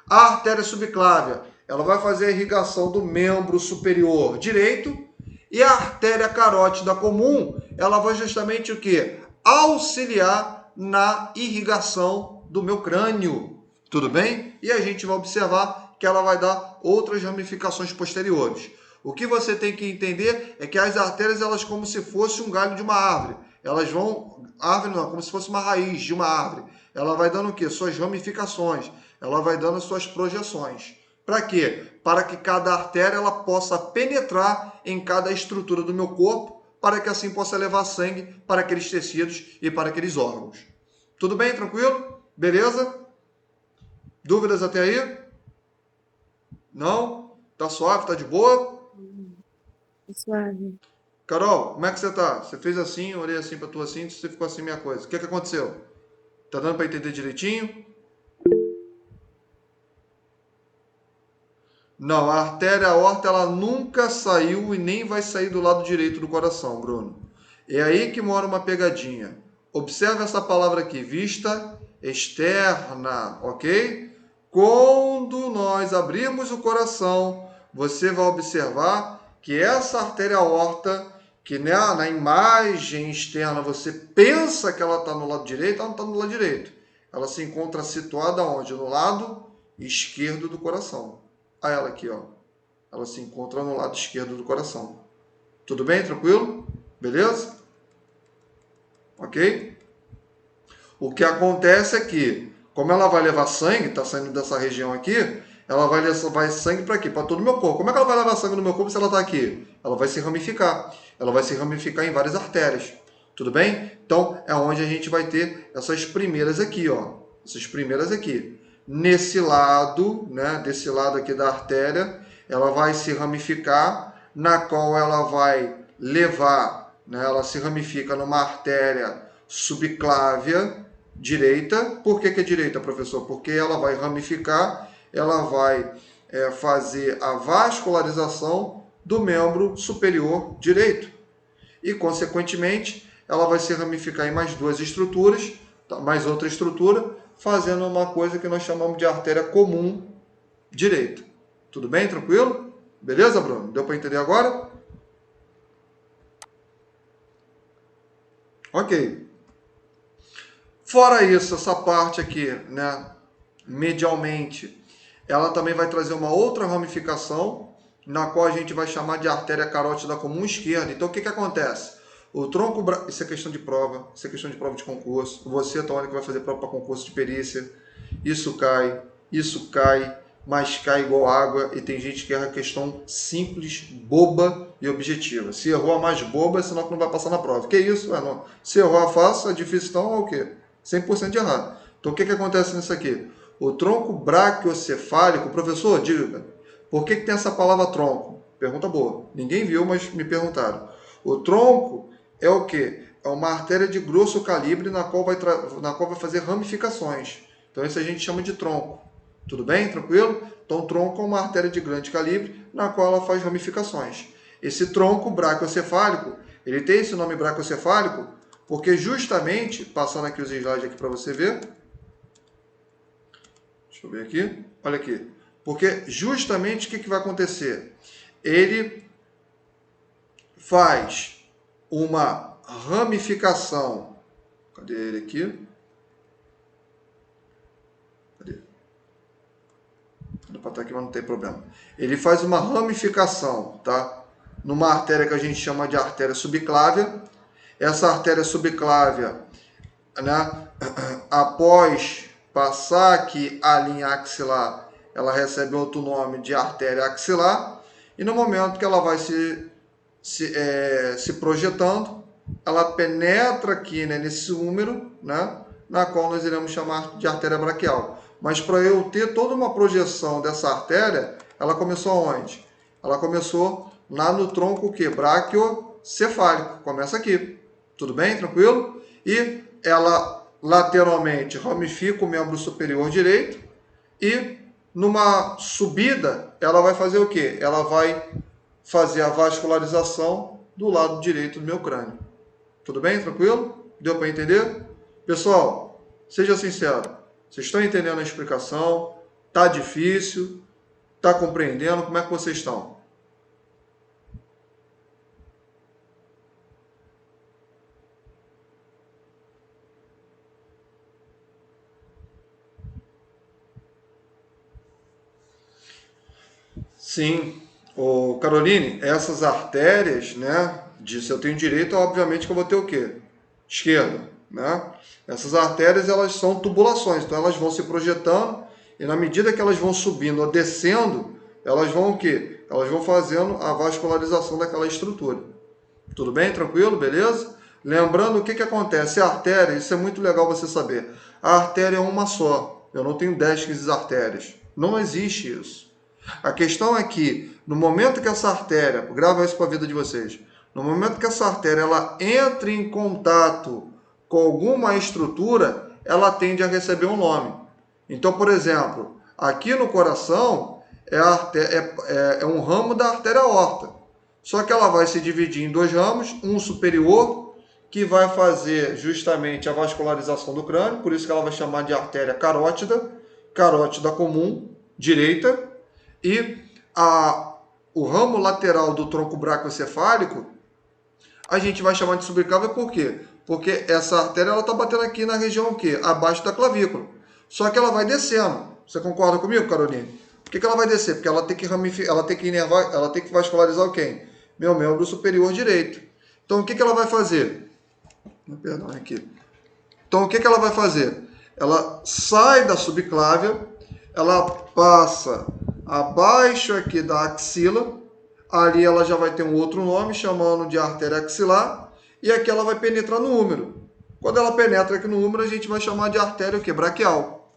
a artéria subclávia ela vai fazer a irrigação do membro superior direito e a artéria carótida comum ela vai justamente o quê? Auxiliar na irrigação do meu crânio, tudo bem? E a gente vai observar que ela vai dar outras ramificações posteriores. O que você tem que entender é que as artérias, elas como se fosse um galho de uma árvore. Elas vão, árvore não, como se fosse uma raiz de uma árvore. Ela vai dando o quê? Suas ramificações. Ela vai dando suas projeções. Para quê? Para que cada artéria ela possa penetrar em cada estrutura do meu corpo, para que assim possa levar sangue para aqueles tecidos e para aqueles órgãos. Tudo bem? Tranquilo? Beleza? Dúvidas até aí? Não? Tá suave? Tá de boa? Suave. Carol, como é que você tá? Você fez assim, eu olhei assim pra tu assim, você ficou assim minha coisa. O que aconteceu? Tá dando para entender direitinho? Não, a artéria aorta ela nunca saiu e nem vai sair do lado direito do coração, Bruno. É aí que mora uma pegadinha. Observe essa palavra aqui, vista externa, ok? Quando nós abrirmos o coração, você vai observar que essa artéria aorta, que na imagem externa você pensa que ela está no lado direito, ela não está no lado direito. Ela se encontra situada onde? No lado esquerdo do coração. Olha ela aqui, ó. Ela se encontra no lado esquerdo do coração. Tudo bem? Tranquilo? Beleza? Ok? O que acontece é que, como ela vai levar sangue, está saindo dessa região aqui, ela vai levar sangue para quê? Para todo o meu corpo. Como é que ela vai levar sangue no meu corpo se ela está aqui? Ela vai se ramificar. Ela vai se ramificar em várias artérias. Tudo bem? Então, é onde a gente vai ter essas primeiras aqui, ó. Essas primeiras aqui. Nesse lado, né, desse lado aqui da artéria, ela vai se ramificar, na qual ela vai levar, né, ela se ramifica numa artéria subclávia direita. Por que é direita, professor? Porque ela vai ramificar, ela vai fazer a vascularização do membro superior direito. E, consequentemente, ela vai se ramificar em mais 2 estruturas, mais outra estrutura, fazendo uma coisa que nós chamamos de artéria comum direita. Tudo bem? Tranquilo? Beleza, Bruno? Deu para entender agora? Ok. Fora isso, essa parte aqui, né, medialmente, ela também vai trazer uma outra ramificação, na qual a gente vai chamar de artéria carótida comum esquerda. Então, o que acontece? O tronco... Isso é questão de prova, isso é questão de prova de concurso. Você, Tony, que vai fazer prova para concurso de perícia, isso cai, mas cai igual água, e tem gente que erra questão simples, boba e objetiva. Se errou a mais boba, senão que não vai passar na prova. Que isso? Não. Se errou a fácil, a difícil, então é o quê? 100% de errado. Então, o que acontece nisso aqui? O tronco braquiocefálico, professor, diga, por que tem essa palavra tronco? Pergunta boa. Ninguém viu, mas me perguntaram. O tronco é o quê? É uma artéria de grosso calibre na qual vai fazer ramificações. Então, isso a gente chama de tronco. Tudo bem? Tranquilo? Então, tronco é uma artéria de grande calibre na qual ela faz ramificações. Esse tronco braquiocefálico, ele tem esse nome braquiocefálico porque justamente, passando aqui os slides aqui para você ver. Deixa eu ver aqui. Olha aqui. Porque justamente o que vai acontecer? Ele faz uma ramificação. Cadê ele aqui? Cadê? Dá para estar aqui, mas não tem problema. Ele faz uma ramificação, tá? Numa artéria que a gente chama de artéria subclávia. Essa artéria subclávia, né, após passar aqui a linha axilar, ela recebe outro nome de artéria axilar, e no momento que ela vai se projetando, ela penetra aqui, né, nesse úmero, né, na qual nós iremos chamar de artéria braquial. Mas para eu ter toda uma projeção dessa artéria, ela começou onde? Ela começou lá no tronco que? Braquiocefálico. Começa aqui. Tudo bem? Tranquilo? E ela lateralmente ramifica o membro superior direito e numa subida ela vai fazer o quê? Ela vai fazer a vascularização do lado direito do meu crânio. Tudo bem? Tranquilo? Deu para entender? Pessoal, seja sincero. Vocês estão entendendo a explicação? Tá difícil? Tá compreendendo? Como é que vocês estão? Sim, Caroline, essas artérias, né? Se eu tenho direita, obviamente que eu vou ter o quê? Esquerda, né? Essas artérias, elas são tubulações, então elas vão se projetando e na medida que elas vão subindo ou descendo, elas vão o quê? Elas vão fazendo a vascularização daquela estrutura. Tudo bem? Tranquilo? Beleza? Lembrando o que acontece? A artéria, isso é muito legal você saber. A artéria é uma só. Eu não tenho 10, 15 artérias. Não existe isso. A questão é que, no momento que essa artéria, grava isso para a vida de vocês, no momento que essa artéria ela entra em contato com alguma estrutura, ela tende a receber um nome. Então, por exemplo, aqui no coração é um ramo da artéria aorta. Só que ela vai se dividir em dois ramos, um superior, que vai fazer justamente a vascularização do crânio, por isso que ela vai chamar de artéria carótida, carótida comum, direita, e o ramo lateral do tronco braquiocefálico, a gente vai chamar de subclávia por quê? Porque essa artéria está batendo aqui na região o quê? Abaixo da clavícula. Só que ela vai descendo. Você concorda comigo, Caroline? Por que ela vai descer? Porque ela tem que ramificar, ela tem que inervar, ela tem que vascularizar o quem? Meu membro superior direito. Então o que ela vai fazer? Perdão, aqui. Então o que ela vai fazer? Ela sai da subclávia, ela passa abaixo aqui da axila, ali ela já vai ter um outro nome, chamando de artéria axilar, e aqui ela vai penetrar no úmero. Quando ela penetra aqui no úmero, a gente vai chamar de artéria o quê? Braquial.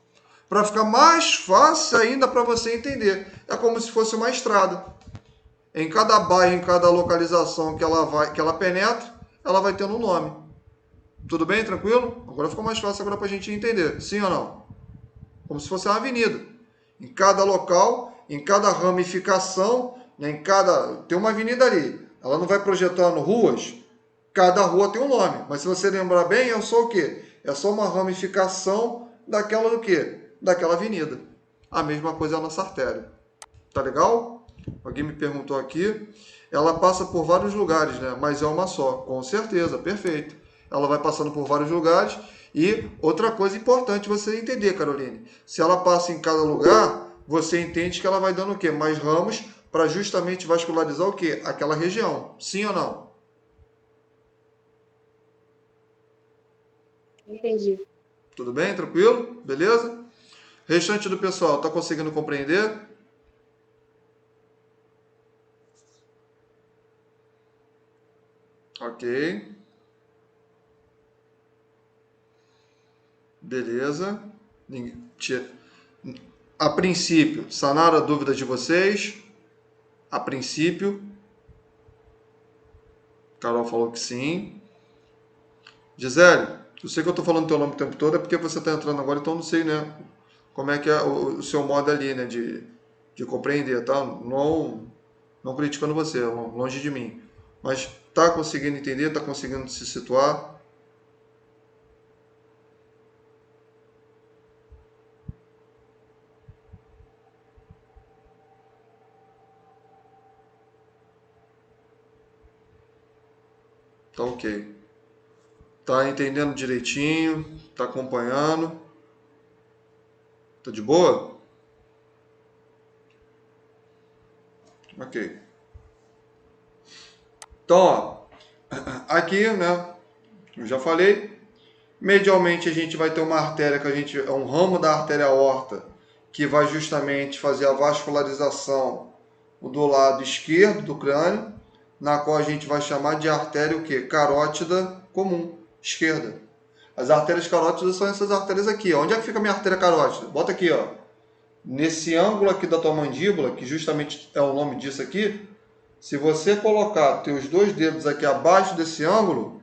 Para ficar mais fácil ainda para você entender. É como se fosse uma estrada. Em cada bairro, em cada localização que ela penetra, ela vai tendo um nome. Tudo bem? Tranquilo? Agora ficou mais fácil para a gente entender. Sim ou não? Como se fosse uma avenida. Em cada local, em cada ramificação, né, tem uma avenida ali. Ela não vai projetando ruas. Cada rua tem um nome. Mas se você lembrar bem, é só o quê? É só uma ramificação daquela do quê? Daquela avenida. A mesma coisa é a nossa artéria. Tá legal? Alguém me perguntou aqui. Ela passa por vários lugares, né? Mas é uma só. Com certeza, perfeito. ela vai passando por vários lugares. E outra coisa importante você entender, Caroline, se ela passa em cada lugar, você entende que ela vai dando o quê? Mais ramos para justamente vascularizar o quê? Aquela região. Sim ou não? Entendi. Tudo bem? Tranquilo? Beleza? Restante do pessoal, está conseguindo compreender? Ok. Beleza. A princípio, sanaram a dúvida de vocês? A princípio. Carol falou que sim. Gisele, eu sei que eu estou falando teu nome o tempo todo, é porque você está entrando agora, então eu não sei, né? Como é que é o seu modo ali, né? De compreender, tá? Não criticando você, longe de mim. Mas tá conseguindo entender, tá conseguindo se situar? Tá ok. Tá entendendo direitinho? Tá acompanhando? Tá de boa? Ok. Então, ó, aqui, né? Eu já falei. Medialmente a gente vai ter uma artéria que é um ramo da artéria aorta que vai justamente fazer a vascularização do lado esquerdo do crânio, na qual a gente vai chamar de artéria o quê? Carótida comum, esquerda. As artérias carótidas são essas artérias aqui, ó. Onde é que fica a minha artéria carótida? Bota aqui, ó. Nesse ângulo aqui da tua mandíbula, que justamente é o nome disso aqui, se você colocar teus dois dedos aqui abaixo desse ângulo,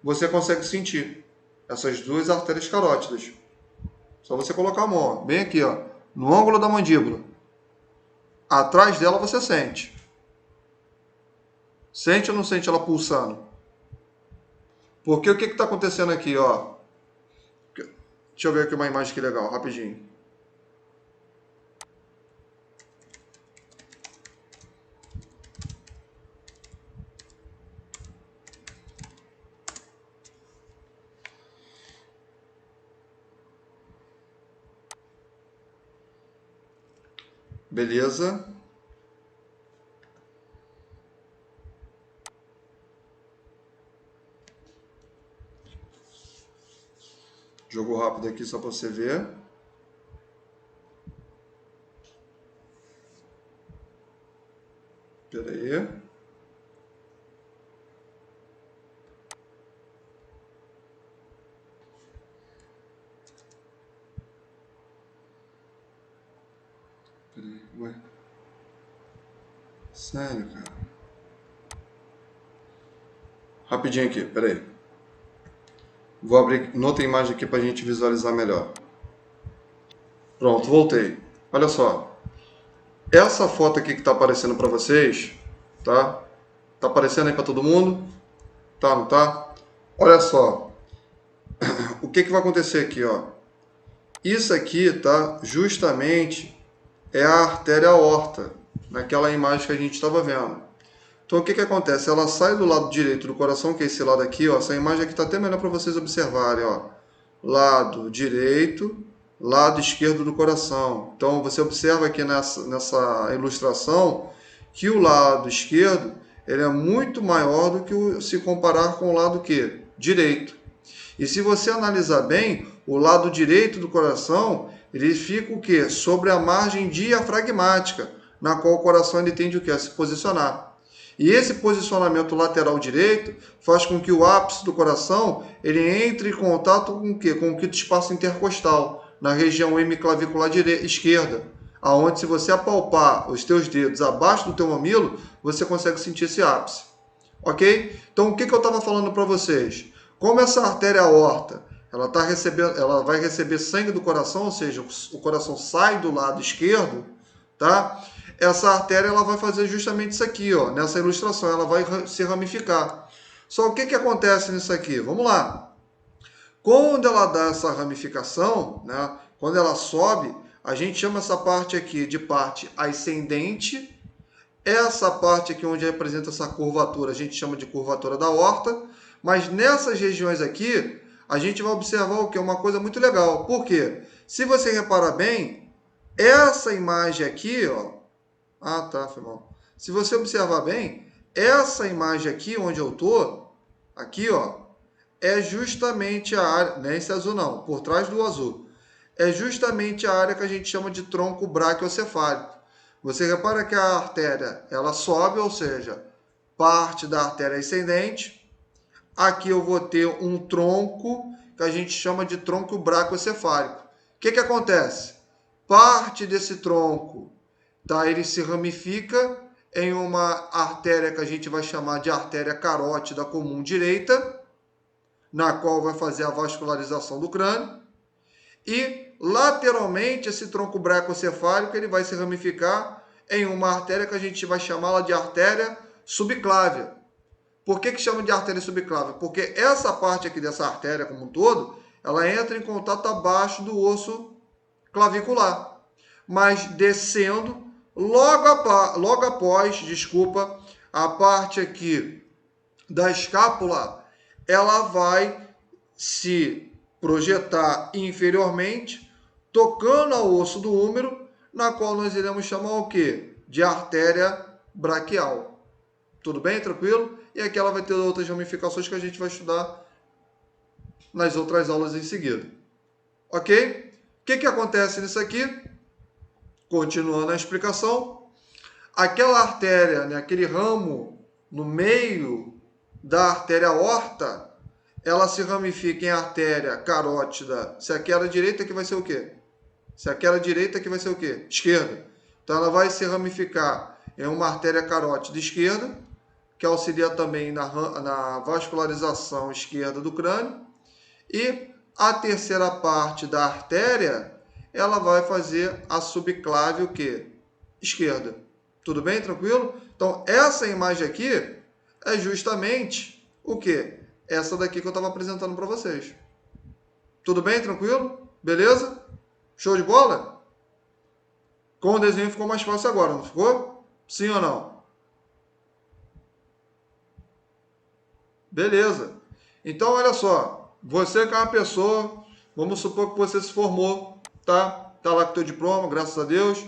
você consegue sentir essas duas artérias carótidas. Só você colocar a mão, ó, bem aqui, ó, no ângulo da mandíbula. Atrás dela você sente. Sente ou não sente ela pulsando? Porque o que está acontecendo aqui, ó? Deixa eu ver aqui uma imagem que legal, rapidinho. Beleza. Jogo rápido aqui só para você ver. Espera aí. Ué. Sério, cara. Rapidinho aqui, peraí. Vou abrir outra imagem aqui para a gente visualizar melhor. Pronto, voltei. Olha só. Essa foto aqui que está aparecendo para vocês, tá? Tá aparecendo aí para todo mundo? Tá, não tá? Olha só. O que vai acontecer aqui, ó? Isso aqui, tá? Justamente é a artéria aorta, naquela imagem que a gente estava vendo. Então o que acontece? Ela sai do lado direito do coração, que é esse lado aqui, ó. Essa imagem aqui está até melhor para vocês observarem, ó. Lado direito, lado esquerdo do coração. Então você observa aqui nessa ilustração que o lado esquerdo ele é muito maior do que se comparar com o lado que? Direito. E se você analisar bem, o lado direito do coração ele fica o quê? Sobre a margem diafragmática, na qual o coração ele tende o quê? A se posicionar. E esse posicionamento lateral direito faz com que o ápice do coração ele entre em contato com o quê? Com o quinto espaço intercostal, na região hemiclavicular esquerda, aonde se você apalpar os teus dedos abaixo do teu mamilo, você consegue sentir esse ápice. Ok? Então o que eu estava falando para vocês? Como essa artéria aorta ela vai receber sangue do coração, ou seja, o coração sai do lado esquerdo, tá? Essa artéria ela vai fazer justamente isso aqui, ó, nessa ilustração, ela vai se ramificar. Só o que acontece nisso aqui? Vamos lá. Quando ela dá essa ramificação, né, quando ela sobe, a gente chama essa parte aqui de parte ascendente. Essa parte aqui onde representa essa curvatura, a gente chama de curvatura da aorta. Mas nessas regiões aqui, a gente vai observar o que? Uma coisa muito legal. Por quê? Se você reparar bem, essa imagem aqui, ó. Ah, tá, foi mal. Se você observar bem, essa imagem aqui onde eu tô, aqui, ó, é justamente a área, não é esse azul não, por trás do azul. É justamente a área que a gente chama de tronco braquiocefálico. Você repara que a artéria, ela sobe, ou seja, parte da artéria ascendente. Aqui eu vou ter um tronco que a gente chama de tronco braquiocefálico. O que que acontece? Parte desse tronco, tá, ele se ramifica em uma artéria que a gente vai chamar de artéria carótida comum direita, na qual vai fazer a vascularização do crânio. E lateralmente esse tronco braquiocefálico ele vai se ramificar em uma artéria que a gente vai chamá-la de artéria subclávia. Por que chama de artéria subclávia? Porque essa parte aqui dessa artéria como um todo, ela entra em contato abaixo do osso clavicular. Mas descendo, logo após, a parte aqui da escápula, ela vai se projetar inferiormente, tocando ao osso do húmero, na qual nós iremos chamar o quê? De artéria braquial. Tudo bem? Tranquilo? E aqui ela vai ter outras ramificações que a gente vai estudar nas outras aulas em seguida. Ok? O que acontece nisso aqui? Continuando a explicação. Aquela artéria, né, aquele ramo no meio da artéria aorta, ela se ramifica em artéria carótida. Se aquela direita, que vai ser o quê? Se aquela direita, que vai ser o quê? Esquerda. Então ela vai se ramificar em uma artéria carótida esquerda, que auxilia também na vascularização esquerda do crânio. E a terceira parte da artéria, ela vai fazer a subclave o quê? Esquerda. Tudo bem? Tranquilo? Então, essa imagem aqui é justamente o quê? Essa daqui que eu estava apresentando para vocês. Tudo bem? Tranquilo? Beleza? Show de bola? Com o desenho ficou mais fácil agora, não ficou? Sim ou não? Beleza. Então, olha só. Você que é uma pessoa, vamos supor que você se formou, tá? Tá lá com o teu diploma, graças a Deus.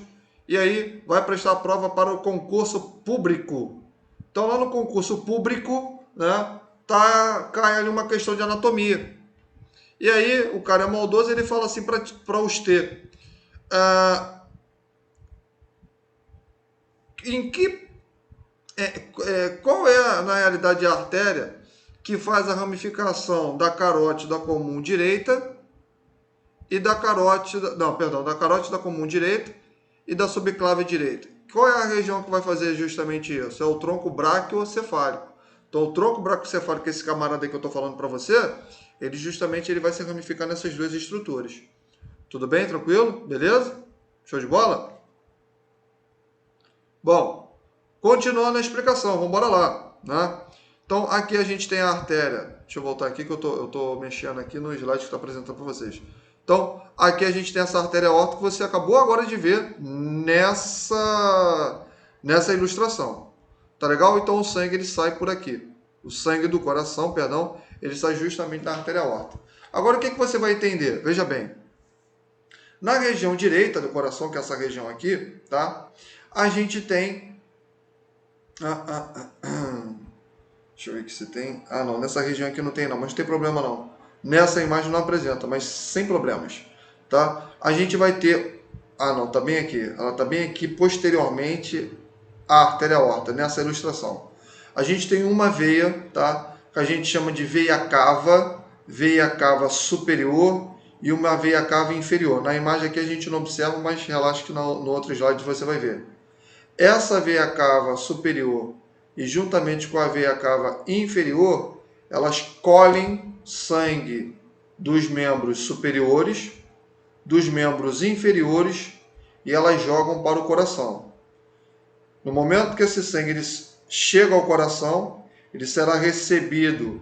E aí, vai prestar a prova para o concurso público. Então, lá no concurso público, né? Cai ali uma questão de anatomia. E aí, o cara é maldoso, ele fala assim para você. Qual é, na realidade, a artéria que faz a ramificação da carótida comum direita e da carótida, não, perdão, da carótida comum direita e da subclave direita? Qual é a região que vai fazer justamente isso? É o tronco braquiocefálico. Então, o tronco braquiocefálico, esse camarada aí que eu estou falando para você, ele vai se ramificar nessas duas estruturas. Tudo bem? Tranquilo? Beleza? Show de bola? Bom, continuando a explicação, vamos embora lá, né? Então, aqui a gente tem a artéria. Deixa eu voltar aqui que eu tô mexendo aqui no slide que está apresentando para vocês. Então, aqui a gente tem essa artéria aorta que você acabou agora de ver nessa ilustração. Tá legal? Então, o sangue ele sai por aqui. O sangue do coração, perdão, ele sai justamente da artéria aorta. Agora, o que você vai entender? Veja bem. Na região direita do coração, que é essa região aqui, tá? A gente tem... Deixa eu ver que se tem... Ah, não, nessa região aqui não tem não, mas não tem problema não. Nessa imagem não apresenta, mas sem problemas, tá? A gente vai ter... Ah, não, tá bem aqui. Ela tá bem aqui posteriormente à artéria aorta, nessa ilustração. A gente tem uma veia, tá? Que a gente chama de veia cava superior e uma veia cava inferior. Na imagem aqui a gente não observa, mas relaxa que no outro slide você vai ver. Essa veia cava superior e juntamente com a veia cava inferior, elas colhem sangue dos membros superiores, dos membros inferiores e elas jogam para o coração. No momento que esse sangue chega ao coração, ele será recebido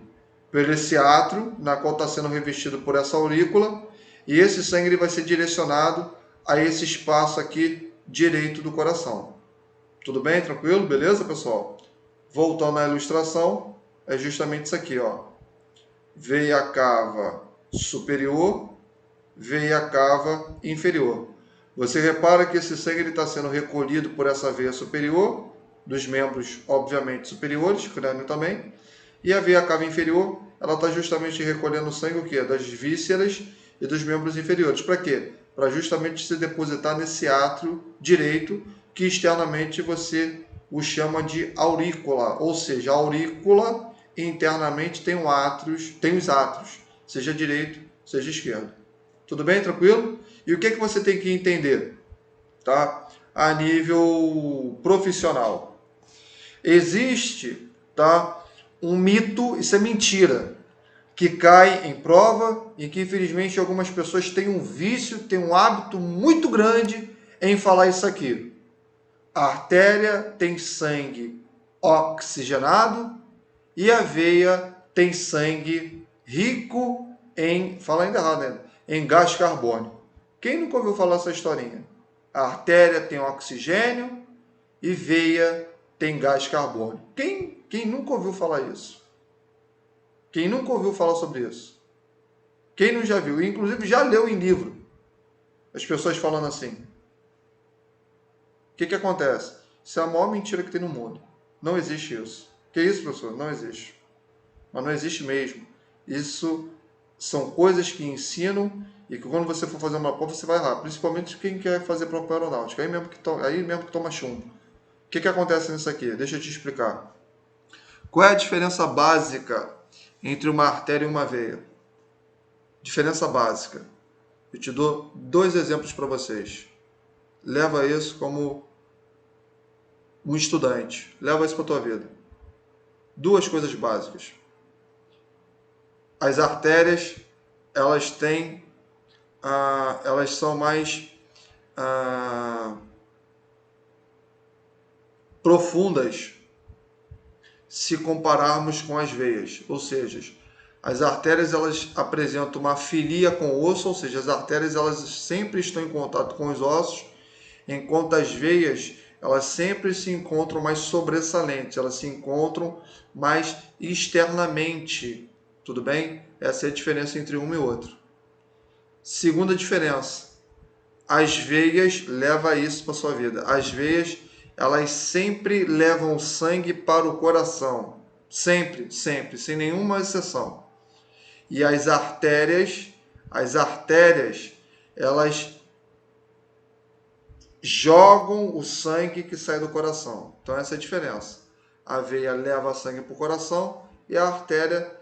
pelo esse átrio, na qual está sendo revestido por essa aurícula, e esse sangue ele vai ser direcionado a esse espaço aqui direito do coração. Tudo bem? Tranquilo? Beleza, pessoal? Voltando à ilustração, é justamente isso aqui, ó. veia cava superior, veia cava inferior. Você repara que esse sangue está sendo recolhido por essa veia superior, dos membros, obviamente, superiores, crânio também, e a veia cava inferior, ela está justamente recolhendo o sangue o quê? Das vísceras e dos membros inferiores. Para quê? Para justamente se depositar nesse átrio direito, que externamente você o chama de aurícula, ou seja, a aurícula internamente tem os átrios, seja direito, seja esquerdo. Tudo bem? Tranquilo? E o que você tem que entender? Tá? A nível profissional. Existe, tá, um mito, isso é mentira, que cai em prova e que infelizmente algumas pessoas têm um vício, têm um hábito muito grande em falar isso aqui. A artéria tem sangue oxigenado e a veia tem sangue rico em, fala ainda errado, né? Em gás carbônico. Quem nunca ouviu falar essa historinha? A artéria tem oxigênio e veia tem gás carbônico. Quem nunca ouviu falar isso? Quem nunca ouviu falar sobre isso? Quem não já viu? Inclusive já leu em livro as pessoas falando assim. O que acontece? Isso é a maior mentira que tem no mundo. Não existe isso. Que isso, professor? Não existe. Mas não existe mesmo. Isso são coisas que ensinam e que quando você for fazer uma prova, você vai errar. Principalmente quem quer fazer prova aeronáutica. Aí mesmo que toma chumbo. O que acontece nisso aqui? Deixa eu te explicar. Qual é a diferença básica entre uma artéria e uma veia? Diferença básica. Eu te dou 2 exemplos para vocês. Leva isso como um estudante. Leva isso para a tua vida. 2 coisas básicas. As artérias, elas são mais profundas se compararmos com as veias, ou seja, as artérias elas apresentam uma filia com o osso, ou seja, as artérias elas sempre estão em contato com os ossos, enquanto as veias elas sempre se encontram mais sobressalentes, elas se encontram mais externamente, tudo bem? Essa é a diferença entre uma e outra. Segunda diferença, as veias, leva isso para sua vida, as veias elas sempre levam sangue para o coração. Sempre, sempre, sem nenhuma exceção. E as artérias, elas jogam o sangue que sai do coração. Então essa é a diferença. A veia leva sangue para o coração e a artéria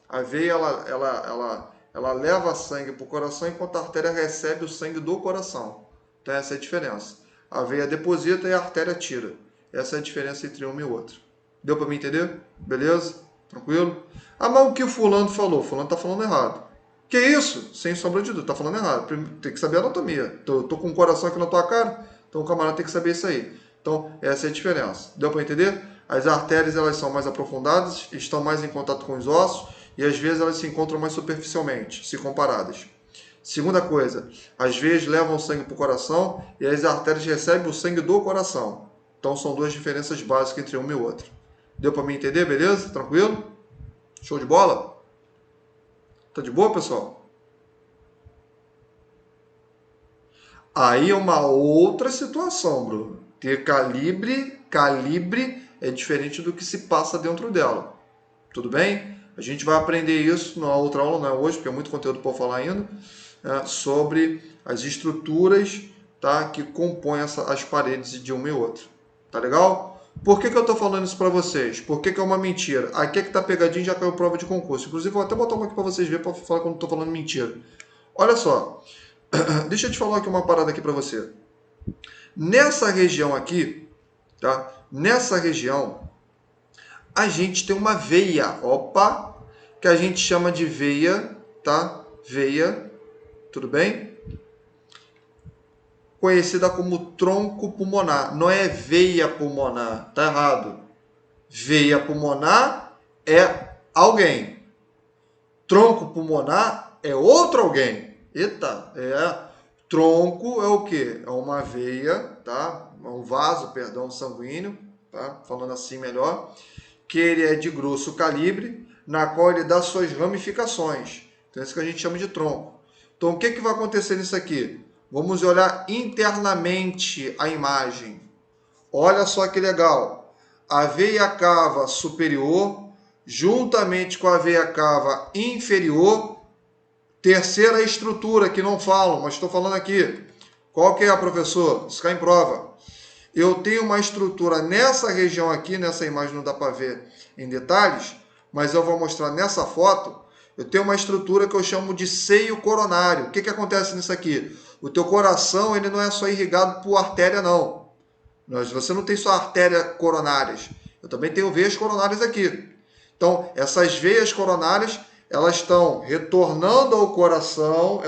a veia ela leva sangue para o coração enquanto a artéria recebe o sangue do coração. Então essa é a diferença. A veia deposita e a artéria tira. Essa é a diferença entre uma e outra. Deu para me entender? Beleza? Tranquilo? Ah, mas o que o fulano falou? O fulano está falando errado. Que isso? Sem sombra de dúvida, está falando errado. Tem que saber a anatomia. Tô com o coração aqui na tua cara, então o camarada tem que saber isso aí. Então, essa é a diferença. Deu para entender? As artérias elas são mais aprofundadas, estão mais em contato com os ossos e às vezes elas se encontram mais superficialmente, se comparadas. Segunda coisa, as veias levam o sangue para o coração e as artérias recebem o sangue do coração. Então são 2 diferenças básicas entre uma e outra. Deu para me entender, beleza? Tranquilo? Show de bola? Tá de boa, pessoal? Aí é uma outra situação, Bruno. Ter calibre é diferente do que se passa dentro dela. Tudo bem? A gente vai aprender isso na outra aula, não é hoje, porque é muito conteúdo para falar ainda, sobre as estruturas, tá, que compõem as paredes de uma e outra. Tá legal? Por que eu estou falando isso para vocês? Por que é uma mentira? Aqui é que tá pegadinho, já caiu prova de concurso. Inclusive, vou até botar uma aqui para vocês verem, para falar quando estou falando mentira. Olha só. Deixa eu te falar aqui uma parada aqui para você. Nessa região aqui, tá? Nessa região, a gente tem uma veia, opa, que a gente chama de veia, tá? Veia, tudo bem? Conhecida como tronco pulmonar. Não é veia pulmonar, tá errado. Veia pulmonar é alguém. Tronco pulmonar é outro alguém. Eita, tronco é o quê? É uma veia, tá? É um vaso, perdão, sanguíneo, tá? Falando assim melhor, que ele é de grosso calibre, na qual ele dá suas ramificações. Então, isso que a gente chama de tronco. Então, o que vai acontecer nisso aqui? Vamos olhar internamente a imagem. Olha só que legal. A veia cava superior, juntamente com a veia cava inferior, terceira estrutura, que não falo, mas estou falando aqui. Qual que é, professor? Isso cai em prova. Eu tenho uma estrutura nessa região aqui, nessa imagem não dá para ver em detalhes, mas eu vou mostrar nessa foto. Eu tenho uma estrutura que eu chamo de seio coronário. O que acontece nisso aqui? O teu coração ele não é só irrigado por artéria, não. Você não tem só artérias coronárias. Eu também tenho veias coronárias aqui. Então, essas veias coronárias, elas estão retornando ao coração.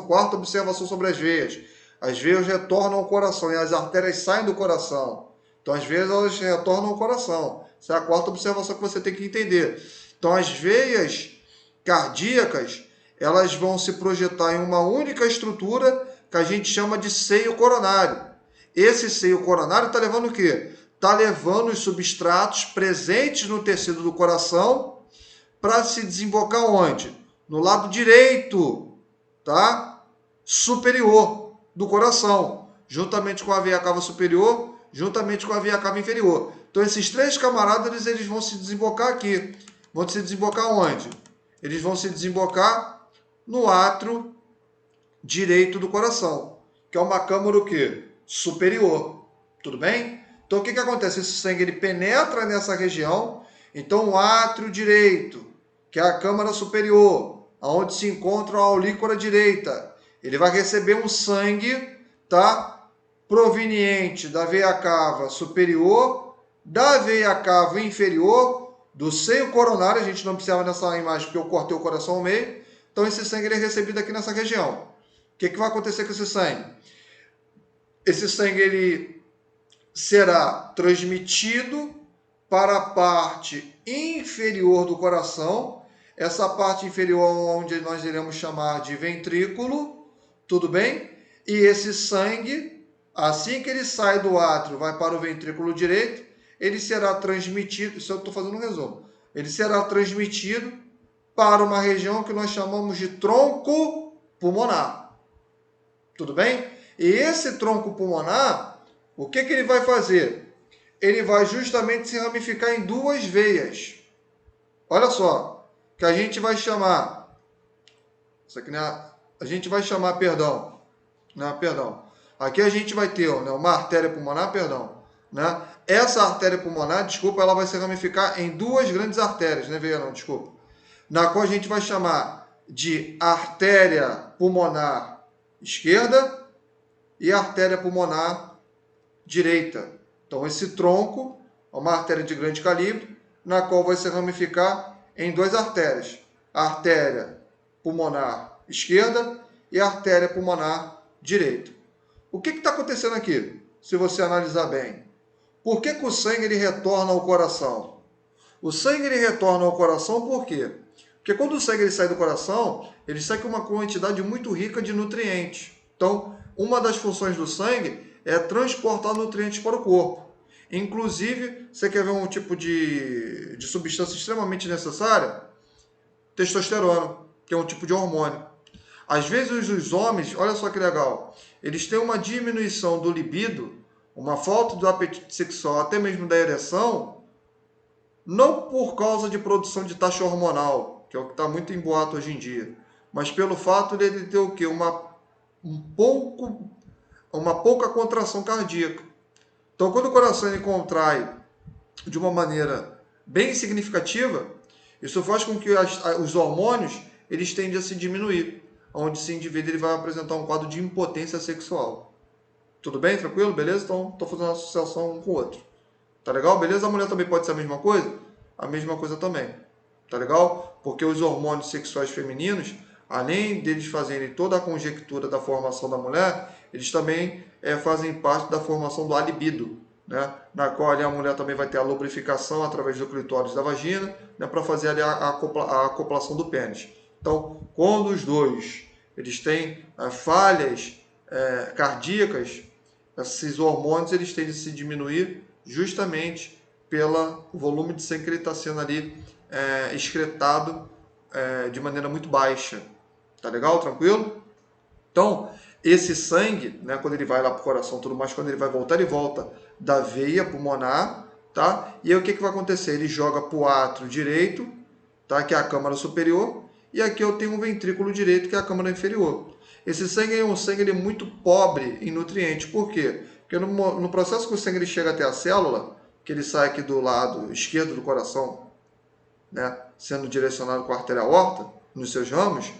Quarta observação sobre as veias. As veias retornam ao coração e as artérias saem do coração. Então, às vezes, elas retornam ao coração. Essa é a quarta observação que você tem que entender. Então, as veias cardíacas, elas vão se projetar em uma única estrutura que a gente chama de seio coronário. Esse seio coronário está levando o quê? Está levando os substratos presentes no tecido do coração para se desembocar onde? No lado direito, tá? Superior do coração, juntamente com a veia cava superior, juntamente com a veia cava inferior. Então, esses três camaradas, eles vão se desembocar aqui. Vão se desembocar onde? Eles vão se desembocar no átrio direito do coração, que é uma câmara o quê? Superior. Tudo bem? Então, o que acontece? Esse sangue ele penetra nessa região. Então, o átrio direito, que é a câmara superior, onde se encontra a aurícula direita, ele vai receber um sangue, tá? Proveniente da veia cava superior, da veia cava inferior, do seio coronário. A gente não observa nessa imagem porque eu cortei o coração ao meio. Então, esse sangue ele é recebido aqui nessa região. O que vai acontecer com esse sangue? Esse sangue ele será transmitido para a parte inferior do coração. Essa parte inferior, onde nós iremos chamar de ventrículo, tudo bem? E esse sangue, assim que ele sai do átrio, vai para o ventrículo direito, ele será transmitido, isso eu estou fazendo um resumo, ele será transmitido para uma região que nós chamamos de tronco pulmonar. Tudo bem? E esse tronco pulmonar, o que ele vai fazer? Ele vai justamente se ramificar em duas veias. Olha só, que a gente vai chamar, isso aqui, né? A gente vai chamar, perdão. Aqui a gente vai ter uma artéria pulmonar, né? Essa artéria pulmonar, desculpa, ela vai se ramificar em duas grandes artérias, né, veia não, desculpa. Na qual a gente vai chamar de artéria pulmonar esquerda e artéria pulmonar direita. Então, esse tronco é uma artéria de grande calibre, na qual vai se ramificar em duas artérias. A artéria pulmonar esquerda e a artéria pulmonar direita. O que está acontecendo aqui, se você analisar bem? Por que o sangue ele retorna ao coração? O sangue ele retorna ao coração por quê? Porque quando o sangue ele sai do coração, ele sai com uma quantidade muito rica de nutrientes. Então, uma das funções do sangue é transportar nutrientes para o corpo. Inclusive, você quer ver um tipo de substância extremamente necessária? Testosterona, que é um tipo de hormônio. Às vezes os homens, olha só que legal, eles têm uma diminuição do libido, uma falta do apetite sexual, até mesmo da ereção, não por causa de produção de taxa hormonal, que é o que está muito em boato hoje em dia, mas pelo fato de ele ter o quê? Uma pouca contração cardíaca. Então, quando o coração ele contrai de uma maneira bem significativa, isso faz com que os hormônios eles tendem a se diminuir, onde esse indivíduo ele vai apresentar um quadro de impotência sexual. Tudo bem? Tranquilo? Beleza? Então, estou fazendo uma associação um com o outro. Tá legal? Beleza? A mulher também pode ser a mesma coisa? A mesma coisa também. Tá legal? Porque os hormônios sexuais femininos, além deles fazerem toda a conjectura da formação da mulher, eles também fazem parte da formação do libido, né? Na qual ali, a mulher também vai ter a lubrificação através do clitóris da vagina, né? Para fazer ali a acoplação do pênis. Então, quando os dois eles têm falhas cardíacas, esses hormônios eles tendem a se diminuir justamente pelo volume de sangue que ele está sendo ali excretado de maneira muito baixa. Tá legal? Tranquilo? Então, esse sangue, né, quando ele vai lá para o coração, tudo mais, quando ele vai voltar, ele volta da veia pulmonar, tá? E aí o que vai acontecer? Ele joga para o átrio direito, tá? Que é a câmara superior, e aqui eu tenho um ventrículo direito, que é a câmara inferior. Esse sangue é um sangue muito pobre em nutrientes. Por quê? Porque no processo que o sangue ele chega até a célula, que ele sai aqui do lado esquerdo do coração, né, sendo direcionado com a artéria aorta, nos seus ramos,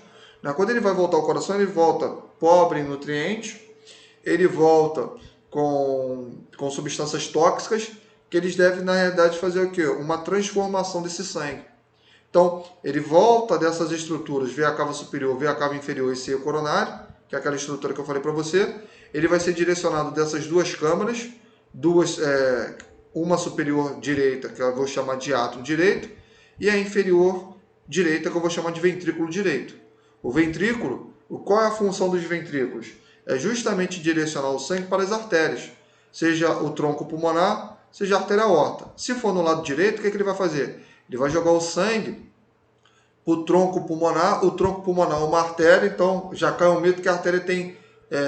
né, quando ele vai voltar ao coração, ele volta pobre em nutrientes, ele volta com substâncias tóxicas, que eles devem, na realidade, fazer o quê? Uma transformação desse sangue. Então, ele volta dessas estruturas, veia cava superior, veia cava inferior e seio coronário, que é aquela estrutura que eu falei para você. Ele vai ser direcionado dessas duas câmaras, uma superior direita, que eu vou chamar de átrio direito, e a inferior direita, que eu vou chamar de ventrículo direito. O ventrículo, qual é a função dos ventrículos? É justamente direcionar o sangue para as artérias, seja o tronco pulmonar, seja a artéria aorta. Se for no lado direito, o que ele vai fazer? Ele vai jogar o sangue para o tronco pulmonar. O tronco pulmonar é uma artéria, então já cai o mito que a artéria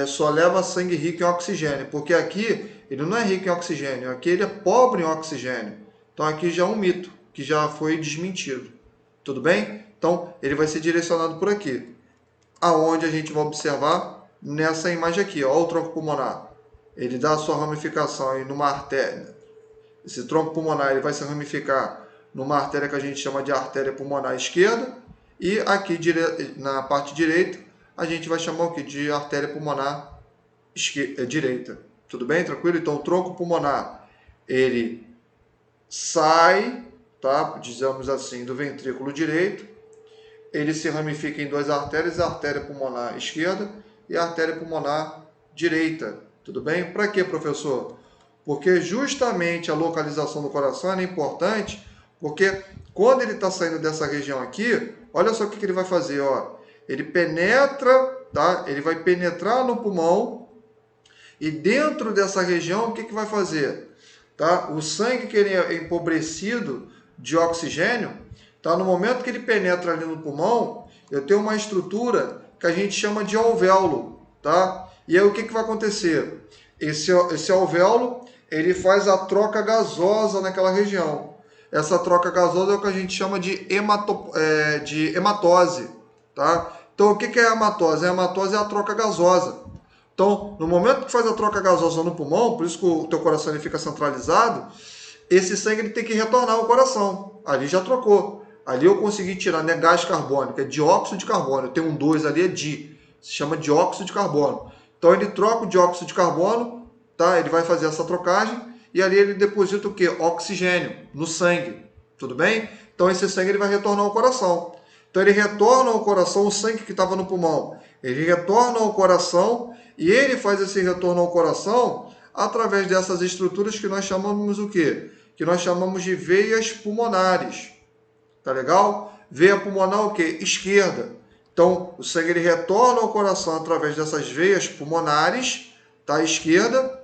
só leva sangue rico em oxigênio, porque aqui ele não é rico em oxigênio, aqui ele é pobre em oxigênio. Então aqui já é um mito, que já foi desmentido. Tudo bem? Então ele vai ser direcionado por aqui. Aonde a gente vai observar nessa imagem aqui, ó, o tronco pulmonar. Ele dá a sua ramificação aí numa artéria. Esse tronco pulmonar ele vai se ramificar numa artéria que a gente chama de artéria pulmonar esquerda, e aqui na parte direita a gente vai chamar o que? De artéria pulmonar direita. Tudo bem? Tranquilo? Então o tronco pulmonar ele sai, tá? Dizemos assim, do ventrículo direito, ele se ramifica em duas artérias, a artéria pulmonar esquerda e a artéria pulmonar direita. Tudo bem? Para quê, professor? Porque justamente a localização do coração é importante, porque quando ele está saindo dessa região aqui, olha só o que ele vai fazer, ó. Ele penetra, tá? Ele vai penetrar no pulmão, e dentro dessa região, o que vai fazer? Tá? O sangue que ele é empobrecido de oxigênio, tá? No momento que ele penetra ali no pulmão, eu tenho uma estrutura que a gente chama de alvéolo, tá? E aí o que vai acontecer? Esse alvéolo, ele faz a troca gasosa naquela região. Essa troca gasosa é o que a gente chama de hematose, tá? Então, o que é a hematose? A hematose é a troca gasosa. Então, no momento que faz a troca gasosa no pulmão, por isso que o teu coração ele fica centralizado, esse sangue ele tem que retornar ao coração. Ali já trocou. Ali eu consegui tirar, não é gás carbônico, é dióxido de carbono. Tem um 2 ali, se chama dióxido de carbono. Então, ele troca o dióxido de carbono, tá? Ele vai fazer essa trocagem, e ali ele deposita o quê? Oxigênio no sangue. Tudo bem? Então, esse sangue ele vai retornar ao coração. Então, ele retorna ao coração o sangue que estava no pulmão. Ele retorna ao coração, e ele faz esse retorno ao coração através dessas estruturas que nós chamamos o quê? Que nós chamamos de veias pulmonares. Tá legal? Veia pulmonar o quê? Esquerda. Então, o sangue ele retorna ao coração através dessas veias pulmonares, tá? Esquerda.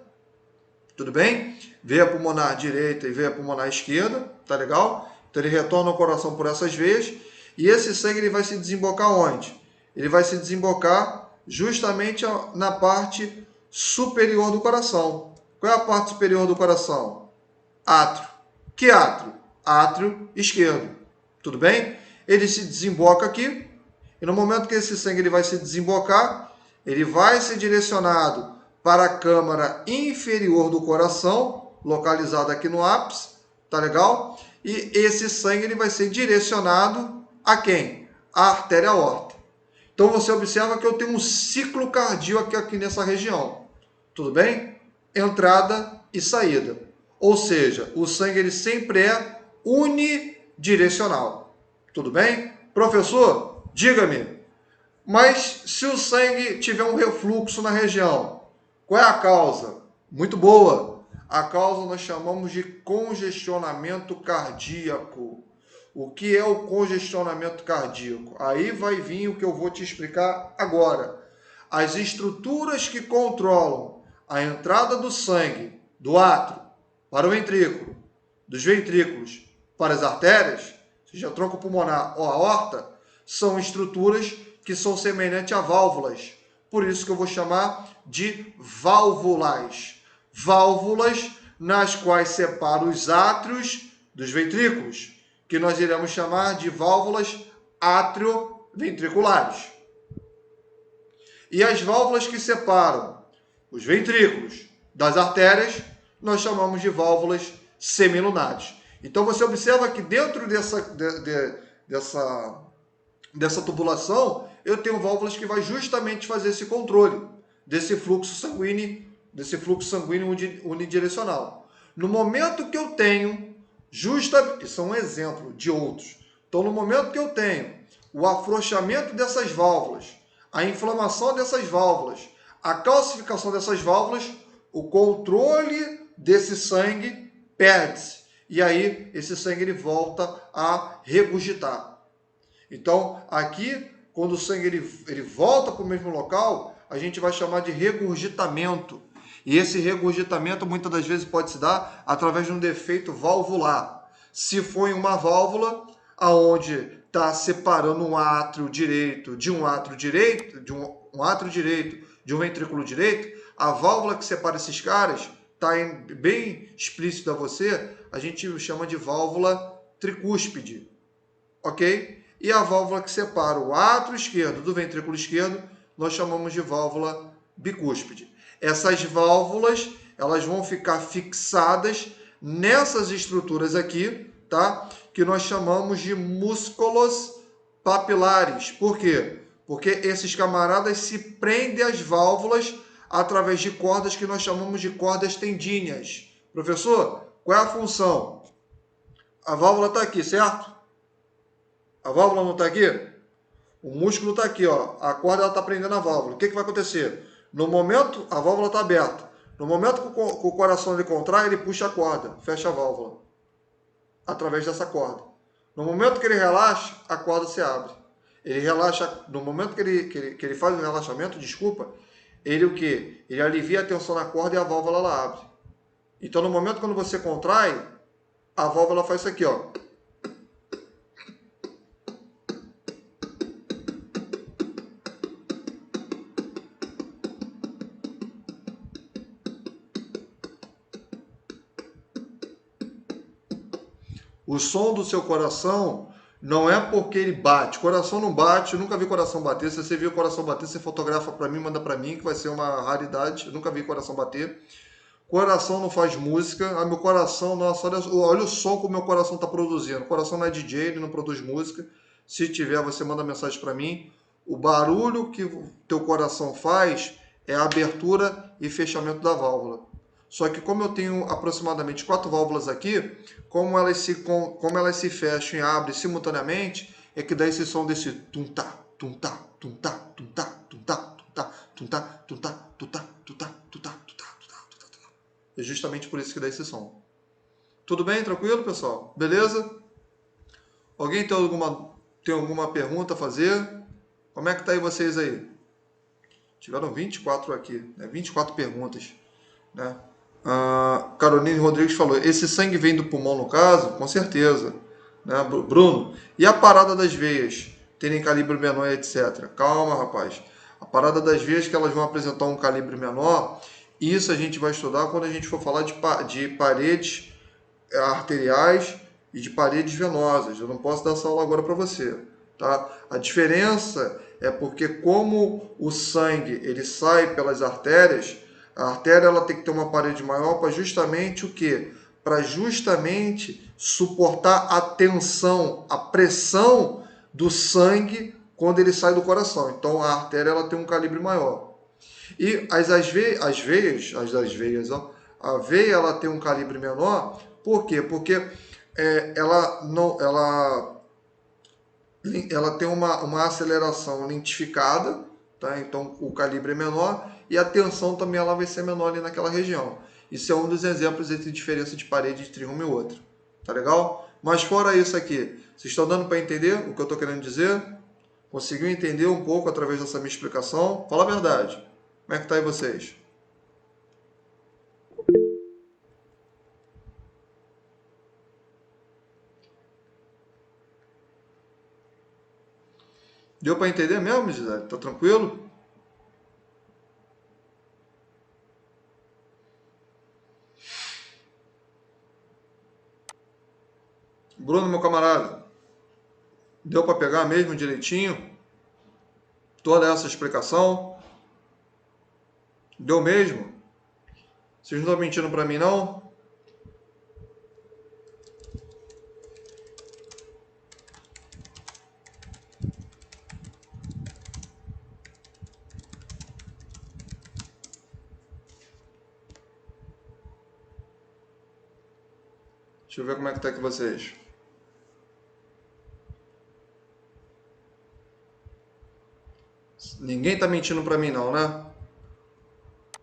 Tudo bem? Veia pulmonar direita e veia pulmonar esquerda, tá legal? Então ele retorna ao coração por essas veias, e esse sangue ele vai se desembocar onde? Ele vai se desembocar justamente na parte superior do coração. Qual é a parte superior do coração? Átrio. Que átrio? Átrio esquerdo. Tudo bem? Ele se desemboca aqui, e no momento que esse sangue ele vai se desembocar, ele vai ser direcionado para a câmara inferior do coração, localizada aqui no ápice, tá legal? E esse sangue ele vai ser direcionado a quem? A artéria aorta. Então você observa que eu tenho um ciclo cardíaco aqui nessa região. Tudo bem? Entrada e saída. Ou seja, o sangue ele sempre é unidirecional. Tudo bem? Professor, diga-me, mas se o sangue tiver um refluxo na região, qual é a causa? Muito boa. A causa nós chamamos de congestionamento cardíaco. O que é o congestionamento cardíaco? Aí vai vir o que eu vou te explicar agora. As estruturas que controlam a entrada do sangue do átrio para o ventrículo, dos ventrículos para as artérias, seja, tronco pulmonar ou aorta, são estruturas que são semelhantes a válvulas. Por isso que eu vou chamar de válvulas. Válvulas nas quais separam os átrios dos ventrículos, que nós iremos chamar de válvulas atrioventriculares. E as válvulas que separam os ventrículos das artérias, nós chamamos de válvulas semilunares. Então você observa que dentro dessa tubulação, eu tenho válvulas que vai justamente fazer esse controle desse fluxo sanguíneo unidirecional. No momento que eu tenho, isso é um exemplo de outros. Então, no momento que eu tenho o afrouxamento dessas válvulas, a inflamação dessas válvulas, a calcificação dessas válvulas, o controle desse sangue perde-se. E aí, esse sangue ele volta a regurgitar. Então, aqui, quando o sangue ele volta para o mesmo local, a gente vai chamar de regurgitamento. E esse regurgitamento, muitas das vezes, pode se dar através de um defeito valvular. Se for em uma válvula, aonde está separando um átrio direito de um átrio direito, de um ventrículo direito, a válvula que separa esses caras está bem explícito a você, a gente chama de válvula tricúspide, ok? E a válvula que separa o átrio esquerdo do ventrículo esquerdo, nós chamamos de válvula bicúspide. Essas válvulas, elas vão ficar fixadas nessas estruturas aqui, tá? Que nós chamamos de músculos papilares. Por quê? Porque esses camaradas se prendem às válvulas através de cordas que nós chamamos de cordas tendíneas. Professor, qual é a função? A válvula está aqui, certo? A válvula não está aqui? O músculo está aqui, ó. A corda está prendendo a válvula. O que vai acontecer? No momento, a válvula está aberta. No momento que o coração ele contrai, ele puxa a corda, fecha a válvula. Através dessa corda. No momento que ele relaxa, a corda se abre. Ele relaxa, no momento que ele faz o relaxamento, ele o quê? Ele alivia a tensão na corda e a válvula ela abre. Então, no momento quando você contrai, a válvula faz isso aqui, ó. O som do seu coração não é porque ele bate. Coração não bate, eu nunca vi coração bater. Se você viu o coração bater, você fotografa para mim, manda para mim, que vai ser uma raridade. Eu nunca vi coração bater. Coração não faz música. Ah, meu coração, nossa, olha o som que o meu coração está produzindo. O coração não é DJ, ele não produz música. Se tiver, você manda mensagem para mim. O barulho que o teu coração faz é a abertura e fechamento da válvula. Só que como eu tenho aproximadamente 4 válvulas aqui, como elas se fecham e abrem simultaneamente, é que dá esse som desse tum-tá, tum-tá, tum-tá, tum-tá, tum-tá, tum-tá, tum-tá, tum-tá, tum-tá, tum-tá, tum-tá, tum-tá. É justamente por isso que dá esse som. Tudo bem? Tranquilo, pessoal? Beleza? Alguém tem alguma pergunta a fazer? Como é que tá aí vocês aí? Tiveram 24 aqui, né? 24 perguntas, né? Caroline Rodrigues falou, esse sangue vem do pulmão no caso? Com certeza, né? Bruno, e a parada das veias? Terem calibre menor e etc. Calma, rapaz. A parada das veias que elas vão apresentar um calibre menor, isso a gente vai estudar quando a gente for falar de paredes arteriais e de paredes venosas. Eu não posso dar essa aula agora para você, tá? A diferença é porque como o sangue ele sai pelas artérias, a artéria ela tem que ter uma parede maior para justamente o quê? Para justamente suportar a tensão, a pressão do sangue quando ele sai do coração. Então a artéria ela tem um calibre maior. E a veia ela tem um calibre menor. Por quê? Porque ela tem uma aceleração lentificada, tá? Então o calibre é menor e a tensão também ela vai ser menor ali naquela região. Isso é um dos exemplos entre diferença de parede entre uma e outra. Tá legal? Mas fora isso aqui, vocês estão dando para entender o que eu estou querendo dizer? Conseguiu entender um pouco através dessa minha explicação? Fala a verdade. Como é que tá aí vocês? Deu para entender mesmo, Gisele? Tá tranquilo? Bruno, meu camarada, deu para pegar mesmo direitinho toda essa explicação? Deu mesmo? Vocês não estão mentindo para mim, não? Deixa eu ver como é que tá aqui vocês. Ninguém tá mentindo para mim, não, né?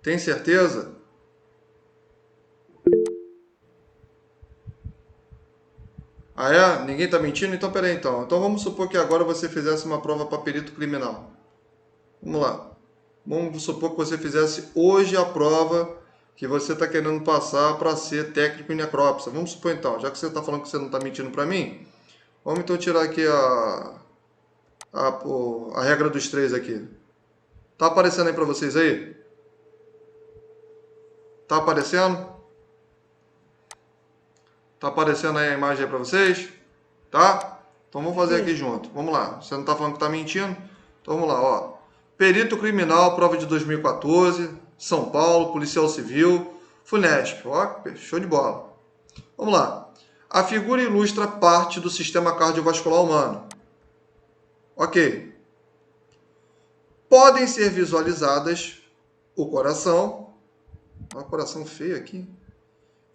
Tem certeza? Ah, é? Ninguém tá mentindo? Então, peraí, então. Então, vamos supor que agora você fizesse uma prova para perito criminal. Vamos lá. Vamos supor que você fizesse hoje a prova que você está querendo passar para ser técnico em necrópsia. Vamos supor então, já que você está falando que você não está mentindo para mim, vamos então tirar aqui a regra dos três aqui. Tá aparecendo aí para vocês aí? Tá aparecendo? Tá aparecendo aí a imagem aí para vocês? Tá? Então vamos fazer aqui junto. Vamos lá. Você não está falando que está mentindo? Então vamos lá, ó. Perito criminal, prova de 2014, São Paulo, policial civil, Funesp. Ó, show de bola. Vamos lá. A figura ilustra parte do sistema cardiovascular humano. Ok. Podem ser visualizadas o coração, olha o coração feio aqui,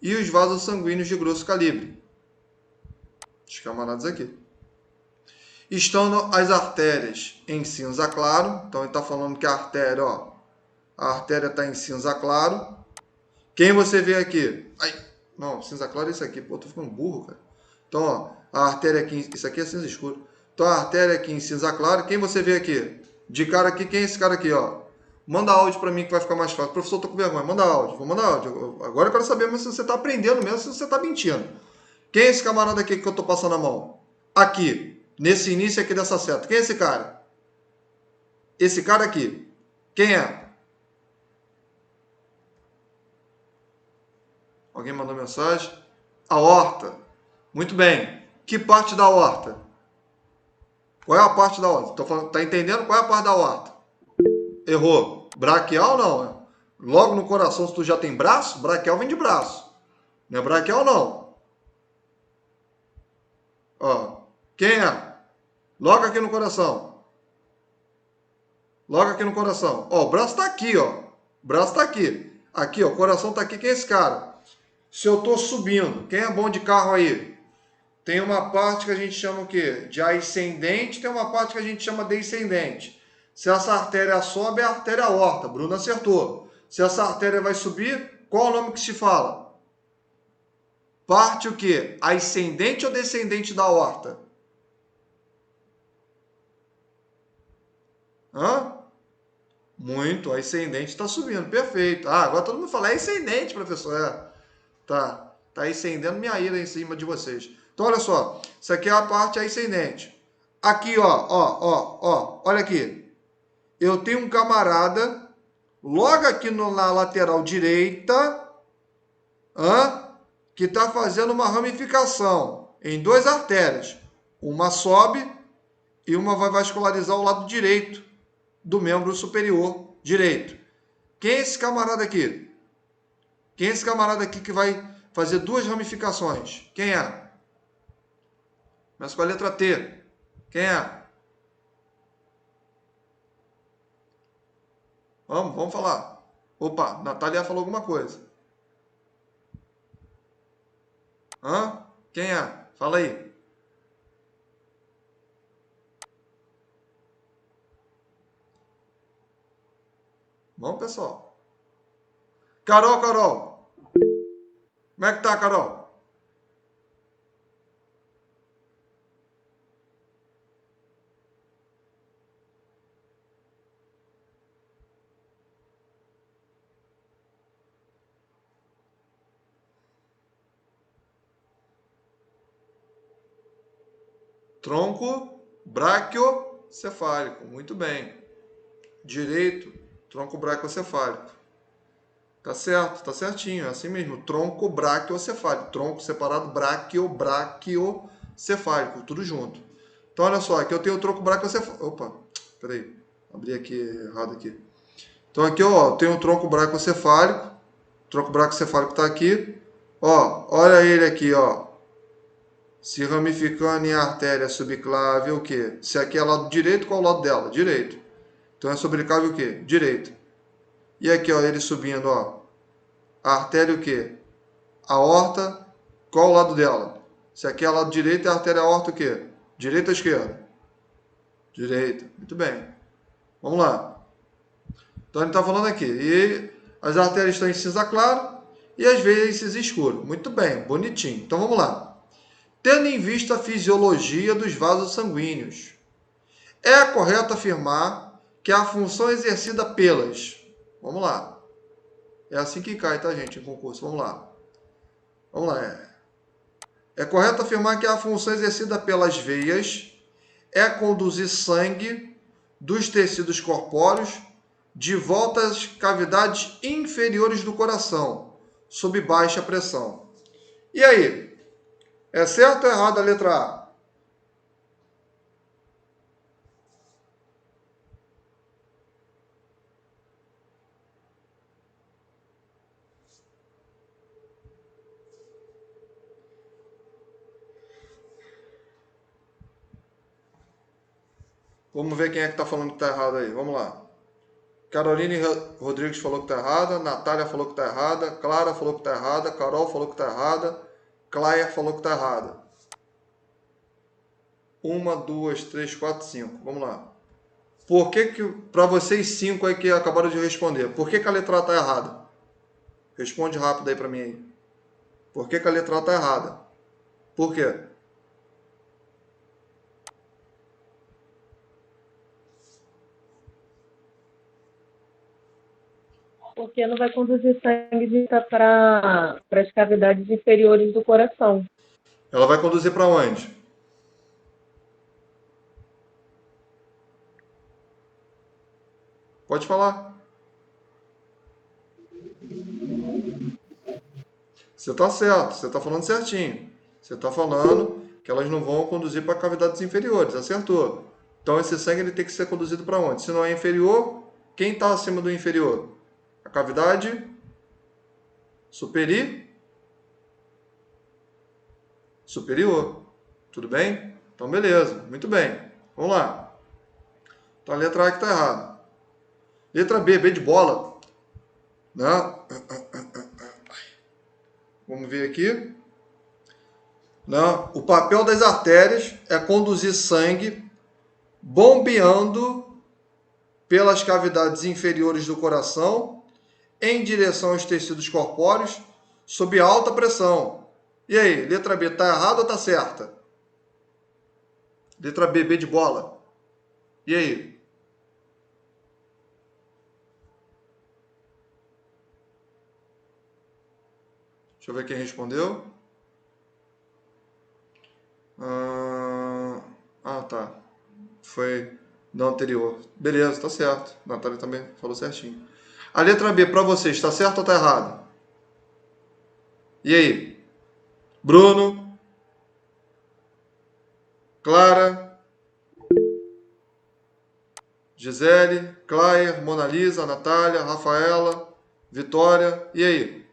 e os vasos sanguíneos de grosso calibre. Os camaradas aqui. Estão as artérias em cinza claro. Então ele está falando que a artéria, ó, a artéria está em cinza claro. Quem você vê aqui? Ai, não, cinza claro é isso aqui. Pô, tô ficando burro, cara. Então, ó, a artéria aqui, isso aqui é cinza escuro. Então a artéria aqui em cinza claro. Quem você vê aqui? De cara aqui, quem é esse cara aqui, ó? Manda áudio para mim que vai ficar mais fácil. Professor, tô com vergonha. Manda áudio. Vou mandar áudio. Agora eu quero saber se você está aprendendo mesmo, se você está mentindo. Quem é esse camarada aqui que eu tô passando a mão? Aqui. Nesse início aqui dessa seta. Quem é esse cara? Esse cara aqui. Quem é? Alguém mandou mensagem? Aorta. Muito bem. Que parte da aorta? Qual é a parte da aorta? Tá entendendo qual é a parte da aorta? Errou. Braquial não. Logo no coração, se tu já tem braço, braquial vem de braço. Não é braquial não. Ó. Quem é? Logo aqui no coração. Logo aqui no coração. Ó, o braço tá aqui, ó. O braço tá aqui. Aqui, ó. O coração tá aqui. Quem é esse cara? Se eu tô subindo, quem é bom de carro aí? Tem uma parte que a gente chama o quê? De ascendente, tem uma parte que a gente chama descendente. Se essa artéria sobe, é a artéria aorta. Bruno acertou. Se essa artéria vai subir, qual é o nome que se fala? Parte o quê? Ascendente ou descendente da aorta? Hã? Muito, ascendente está subindo, perfeito. Ah, agora todo mundo fala, é ascendente, professor. É, tá ascendendo minha ira em cima de vocês. Então, olha só, isso aqui é a parte ascendente. Aqui, ó, olha aqui. Eu tenho um camarada, logo aqui na lateral direita, que está fazendo uma ramificação em duas artérias. Uma sobe e uma vai vascularizar o lado direito do membro superior direito. Quem é esse camarada aqui? Quem é esse camarada aqui que vai fazer duas ramificações? Quem é? Começa com a letra T. Quem é? Vamos falar. Opa, Natália falou alguma coisa. Quem é? Fala aí. Vamos, pessoal. Carol. Como é que tá, Carol? Tronco, bráquio, braquiocefálico. Muito bem. Direito, tronco braquiocefálico. Tá certo, tá certinho, é assim mesmo. Tronco braquiocefálico. Tronco separado, braquiocefálico, tudo junto. Então, olha só, aqui eu tenho o tronco braquiocefálico. Opa, peraí, abri aqui errado aqui. Então, aqui, ó, eu tenho o tronco braquiocefálico. O tronco braquiocefálico tá aqui. Ó, olha ele aqui, ó. Se ramificando em artéria subclave, o quê? Se aqui é lado direito, qual é o lado dela? Direito. Então, é subclave o quê? Direito. E aqui, ó, ele subindo, ó. A artéria o quê? Aorta, qual o lado dela? Se aqui é lado direito, a artéria aorta o quê? Direita ou esquerda? Direita. Muito bem. Vamos lá. Então ele está falando aqui. E as artérias estão em cinza claro e as veias em cinza escuro. Muito bem, bonitinho. Então vamos lá. Tendo em vista a fisiologia dos vasos sanguíneos, é correto afirmar que a função exercida pelas... Vamos lá. É assim que cai, tá, gente, em concurso. Vamos lá. Vamos lá. É correto afirmar que a função exercida pelas veias é conduzir sangue dos tecidos corpóreos de volta às cavidades inferiores do coração, sob baixa pressão. E aí? É certo ou errado a letra A? Vamos ver quem é que está falando que está errado aí. Vamos lá. Caroline Rodrigues falou que está errada. Natália falou que está errada. Clara falou que está errada. Carol falou que está errada. Claire falou que está errada. 1, 2, 3, 4, 5. Vamos lá. Por que para vocês 5 aí que acabaram de responder, por que a letra A está errada? Responde rápido aí para mim aí. Por que a letra A está errada? Por quê? Porque não vai conduzir sangue para as cavidades inferiores do coração. Ela vai conduzir para onde? Pode falar. Você está certo, você está falando certinho. Você está falando que elas não vão conduzir para cavidades inferiores, acertou. Então esse sangue ele tem que ser conduzido para onde? Se não é inferior, quem está acima do inferior? A cavidade superior. Tudo bem? Então beleza, muito bem. Vamos lá. Então a letra A que está errada. Letra B, B de bola. Né? Vamos ver aqui. Não, o papel das artérias é conduzir sangue bombeando pelas cavidades inferiores do coração em direção aos tecidos corpóreos sob alta pressão. E aí, letra B está errada ou está certa? Letra B, B de bola. E aí? Deixa eu ver quem respondeu. Tá. Foi no anterior. Beleza, tá certo. A Natália também falou certinho. A letra B, para vocês, está certo ou está errado? E aí? Bruno? Clara? Gisele? Claire? Mona Lisa? Natália? Rafaela? Vitória? E aí?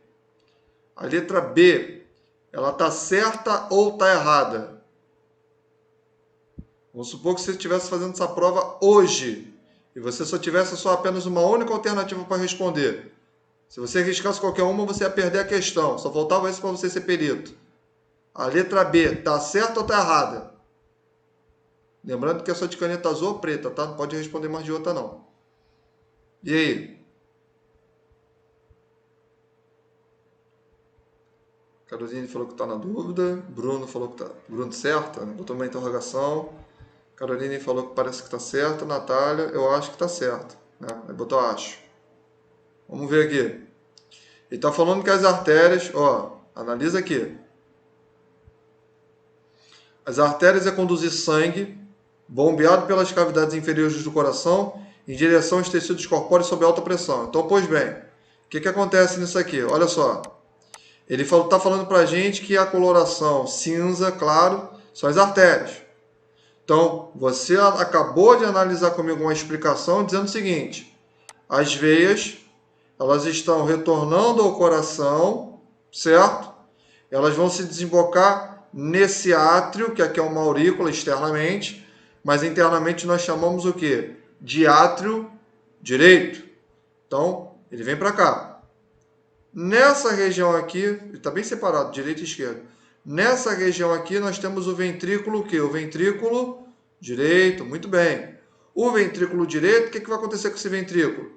A letra B, ela está certa ou está errada? Vamos supor que você estivesse fazendo essa prova hoje e você só tivesse só apenas uma única alternativa para responder. Se você arriscasse qualquer uma, você ia perder a questão. Só faltava isso para você ser perito. A letra B, está certa ou está errada? Lembrando que é só de caneta azul ou preta, tá? Não pode responder mais de outra, não. E aí? Caroline falou que está na dúvida. Bruno falou que está... Bruno, certa? Botou uma interrogação. Caroline falou que parece que está certo. Natália, eu acho que está certo. Né? Aí botou acho. Vamos ver aqui. Ele está falando que as artérias... Ó, analisa aqui. As artérias é conduzir sangue bombeado pelas cavidades inferiores do coração em direção aos tecidos corpóreos sob alta pressão. Então, pois bem, o que acontece nisso aqui? Olha só. Ele está falando para a gente que a coloração cinza, claro, são as artérias. Então, você acabou de analisar comigo uma explicação dizendo o seguinte: as veias, elas estão retornando ao coração, certo? Elas vão se desembocar nesse átrio, que aqui é uma aurícula externamente, mas internamente nós chamamos o quê? De átrio direito. Então, ele vem para cá. Nessa região aqui, ele está bem separado, direita e esquerda. Nessa região aqui nós temos o ventrículo, o quê? O ventrículo direito, muito bem. O ventrículo direito, o que vai acontecer com esse ventrículo?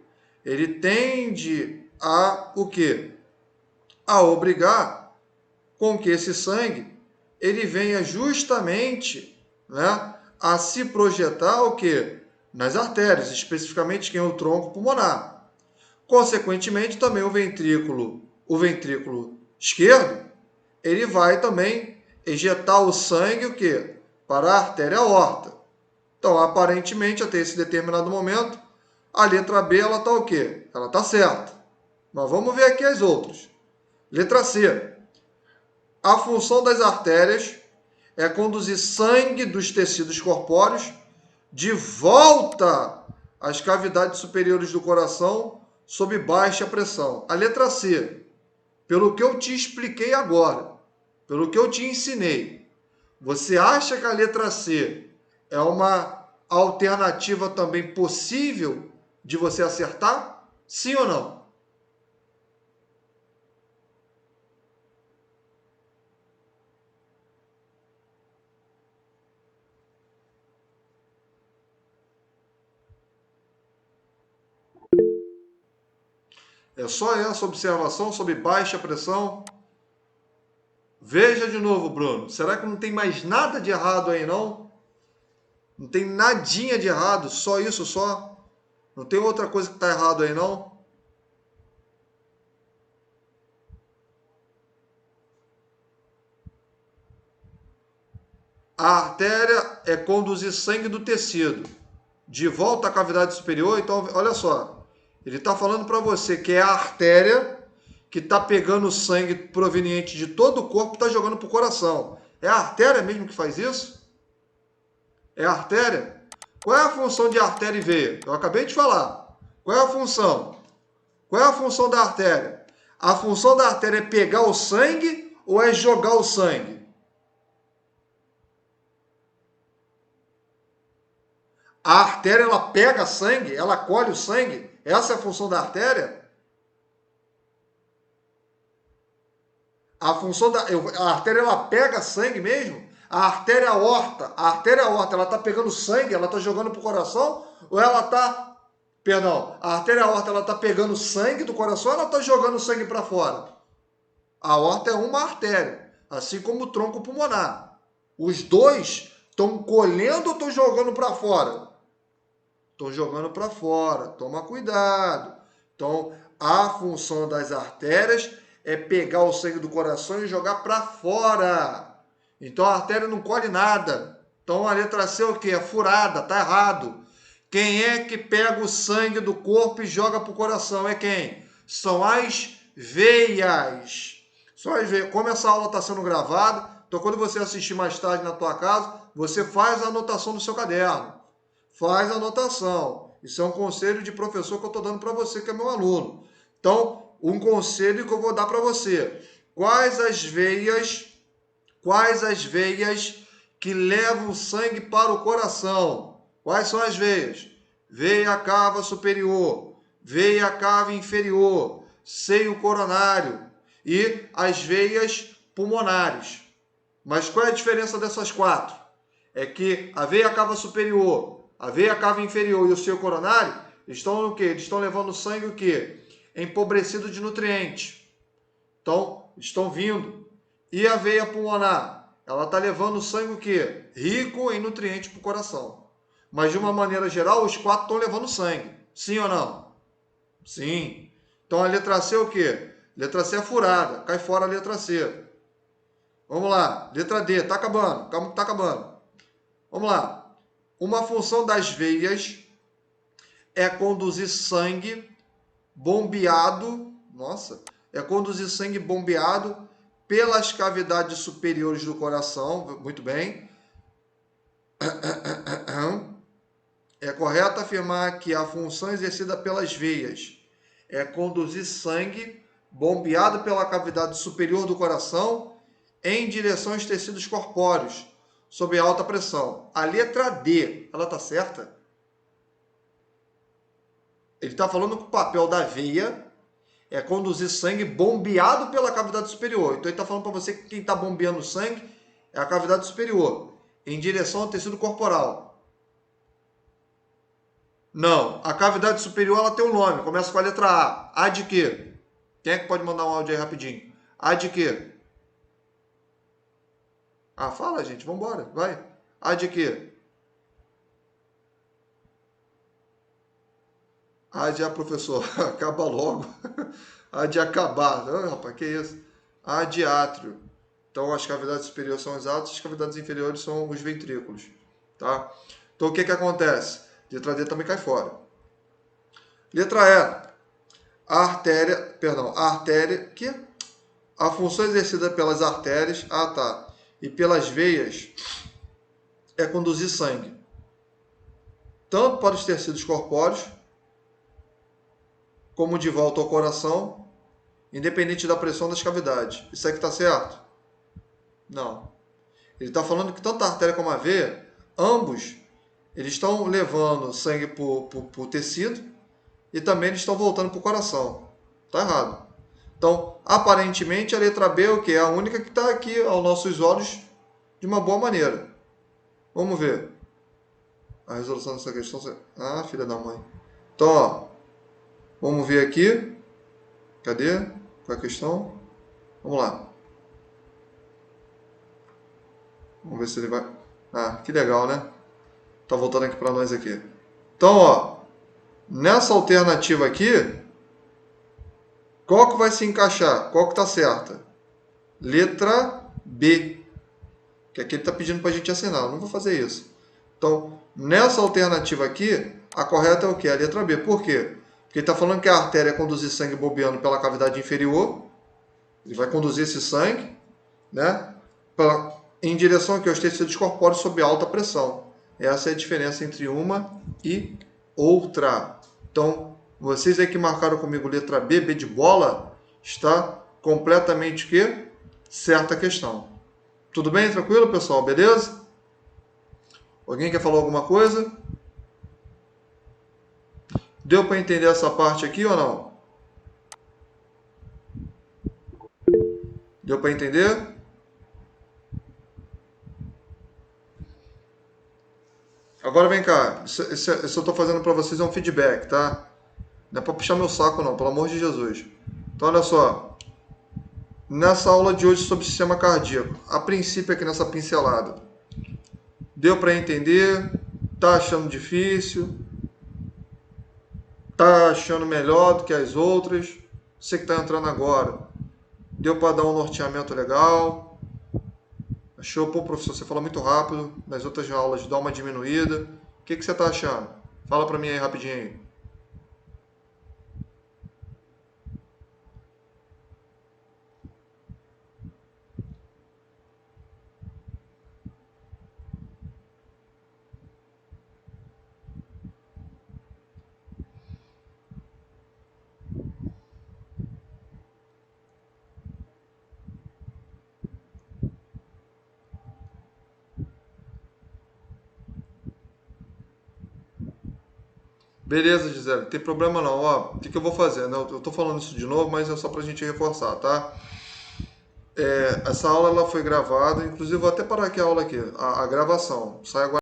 Ele tende a o quê? A obrigar com que esse sangue ele venha justamente, né, a se projetar o quê? Nas artérias, especificamente quem é o tronco pulmonar. Consequentemente, também o ventrículo esquerdo, ele vai também ejetar o sangue o quê? Para a artéria aorta. Então, aparentemente, até esse determinado momento, a letra B, ela está o quê? Ela está certa. Mas vamos ver aqui as outras. Letra C. A função das artérias é conduzir sangue dos tecidos corpóreos de volta às cavidades superiores do coração sob baixa pressão. A letra C, pelo que eu te expliquei agora, pelo que eu te ensinei, você acha que a letra C é uma alternativa também possível de você acertar? Sim ou não? É só essa observação sobre baixa pressão? Veja de novo, Bruno. Será que não tem mais nada de errado aí, não? Não tem nadinha de errado, só isso só? Não tem outra coisa que está errado aí, não? A artéria é conduzir sangue do tecido de volta à cavidade superior. Então, olha só. Ele está falando para você que é a artéria que está pegando o sangue proveniente de todo o corpo e está jogando para o coração. É a artéria mesmo que faz isso? É a artéria? Qual é a função de artéria e veia? Eu acabei de falar. Qual é a função? Qual é a função da artéria? A função da artéria é pegar o sangue ou é jogar o sangue? A artéria, ela pega sangue, ela colhe o sangue. Essa é a função da artéria? A artéria, ela pega sangue mesmo? A artéria aorta, ela está pegando sangue, ela está jogando para o coração? Ou ela está, perdão, a artéria aorta, ela está pegando sangue do coração ou ela está jogando sangue para fora? A aorta é uma artéria, assim como o tronco pulmonar. Os dois estão colhendo ou estão jogando para fora? Estão jogando para fora, toma cuidado. Então, a função das artérias é pegar o sangue do coração e jogar para fora. Então, a artéria não colhe nada. Então, a letra C é o quê? É furada, tá errado. Quem é que pega o sangue do corpo e joga para o coração? É quem? São as veias. São as veias. Como essa aula está sendo gravada, então quando você assistir mais tarde na tua casa, você faz a anotação no seu caderno. Faz a anotação. Isso é um conselho de professor que eu estou dando para você, que é meu aluno. Então, um conselho que eu vou dar para você. Quais as veias que levam sangue para o coração? Quais são as veias? Veia cava superior, veia cava inferior, seio coronário e as veias pulmonares. Mas qual é a diferença dessas quatro? É que a veia cava superior, a veia cava inferior e o seio coronário estão o quê? Eles estão levando sangue o quê? Empobrecido de nutrientes. Então, estão vindo. E a veia pulmonar? Ela está levando sangue o quê? Rico em nutrientes para o coração. Mas, de uma maneira geral, os quatro estão levando sangue. Sim ou não? Sim. Então, a letra C é o quê? Letra C é furada. Cai fora a letra C. Vamos lá. Letra D. Está acabando. Calma que está acabando. Vamos lá. Uma função das veias é conduzir sangue bombeado, pelas cavidades superiores do coração, muito bem. É correto afirmar que a função exercida pelas veias é conduzir sangue bombeado pela cavidade superior do coração em direção aos tecidos corpóreos, sob alta pressão. A letra D, ela está certa? Ele está falando que o papel da veia é conduzir sangue bombeado pela cavidade superior. Então ele está falando para você que quem está bombeando sangue é a cavidade superior, em direção ao tecido corporal. Não, a cavidade superior ela tem um nome, começa com a letra A. A de quê? Quem é que pode mandar um áudio aí rapidinho? A de quê? Ah, fala, gente, vamos embora, vai. A de quê? A de professor, acaba logo. A de acabar. Ah, rapaz, que isso? A de átrio. Então, as cavidades superiores são os átrios, as cavidades inferiores são os ventrículos, tá? Então, o que que acontece? Letra D também cai fora. Letra E. A função exercida pelas artérias, e pelas veias é conduzir sangue, tanto para os tecidos corpóreos, como de volta ao coração, independente da pressão das cavidades. Isso aqui está certo? Não. Ele está falando que tanto a artéria como a veia, ambos, eles estão levando sangue para o tecido e também eles estão voltando para o coração. Está errado. Então, aparentemente, a letra B é o quê? É a única que está aqui aos nossos olhos de uma boa maneira. Vamos ver. A resolução dessa questão... Ah, filha da mãe. Então, ó, vamos ver aqui. Cadê? Qual é a questão? Vamos lá. Vamos ver se ele vai... Ah, que legal, né? Tá voltando aqui para nós aqui. Então, ó, nessa alternativa aqui, qual que vai se encaixar? Qual que tá certa? Letra B. Que aqui ele tá pedindo para a gente assinar. Eu não vou fazer isso. Então, nessa alternativa aqui, a correta é o quê? A letra B. Por quê? Porque ele está falando que a artéria é conduzir sangue bombeando pela cavidade inferior. Ele vai conduzir esse sangue, né, em direção aqui aos tecidos corpóreos sob alta pressão. Essa é a diferença entre uma e outra. Então, vocês aí que marcaram comigo letra B, B de bola, está completamente o quê? Certa a questão. Tudo bem? Tranquilo, pessoal? Beleza? Alguém quer falar alguma coisa? Deu para entender essa parte aqui ou não? Deu para entender? Agora vem cá, isso eu estou fazendo para vocês é um feedback, tá? Não é para puxar meu saco não, pelo amor de Jesus. Então olha só, nessa aula de hoje sobre sistema cardíaco, a princípio aqui nessa pincelada, deu para entender? Tá achando difícil? Tá achando melhor do que as outras? Você que está entrando agora, deu para dar um norteamento legal? Achou? Pô, professor, você fala muito rápido, nas outras aulas dá uma diminuída. O que você está achando? Fala para mim aí rapidinho aí. Beleza, Gisele, não tem problema não. Ó, o que eu vou fazer? Né? Eu tô falando isso de novo, mas é só pra gente reforçar, tá? Essa aula ela foi gravada, inclusive vou até parar aqui a aula aqui, a gravação. Sai agora.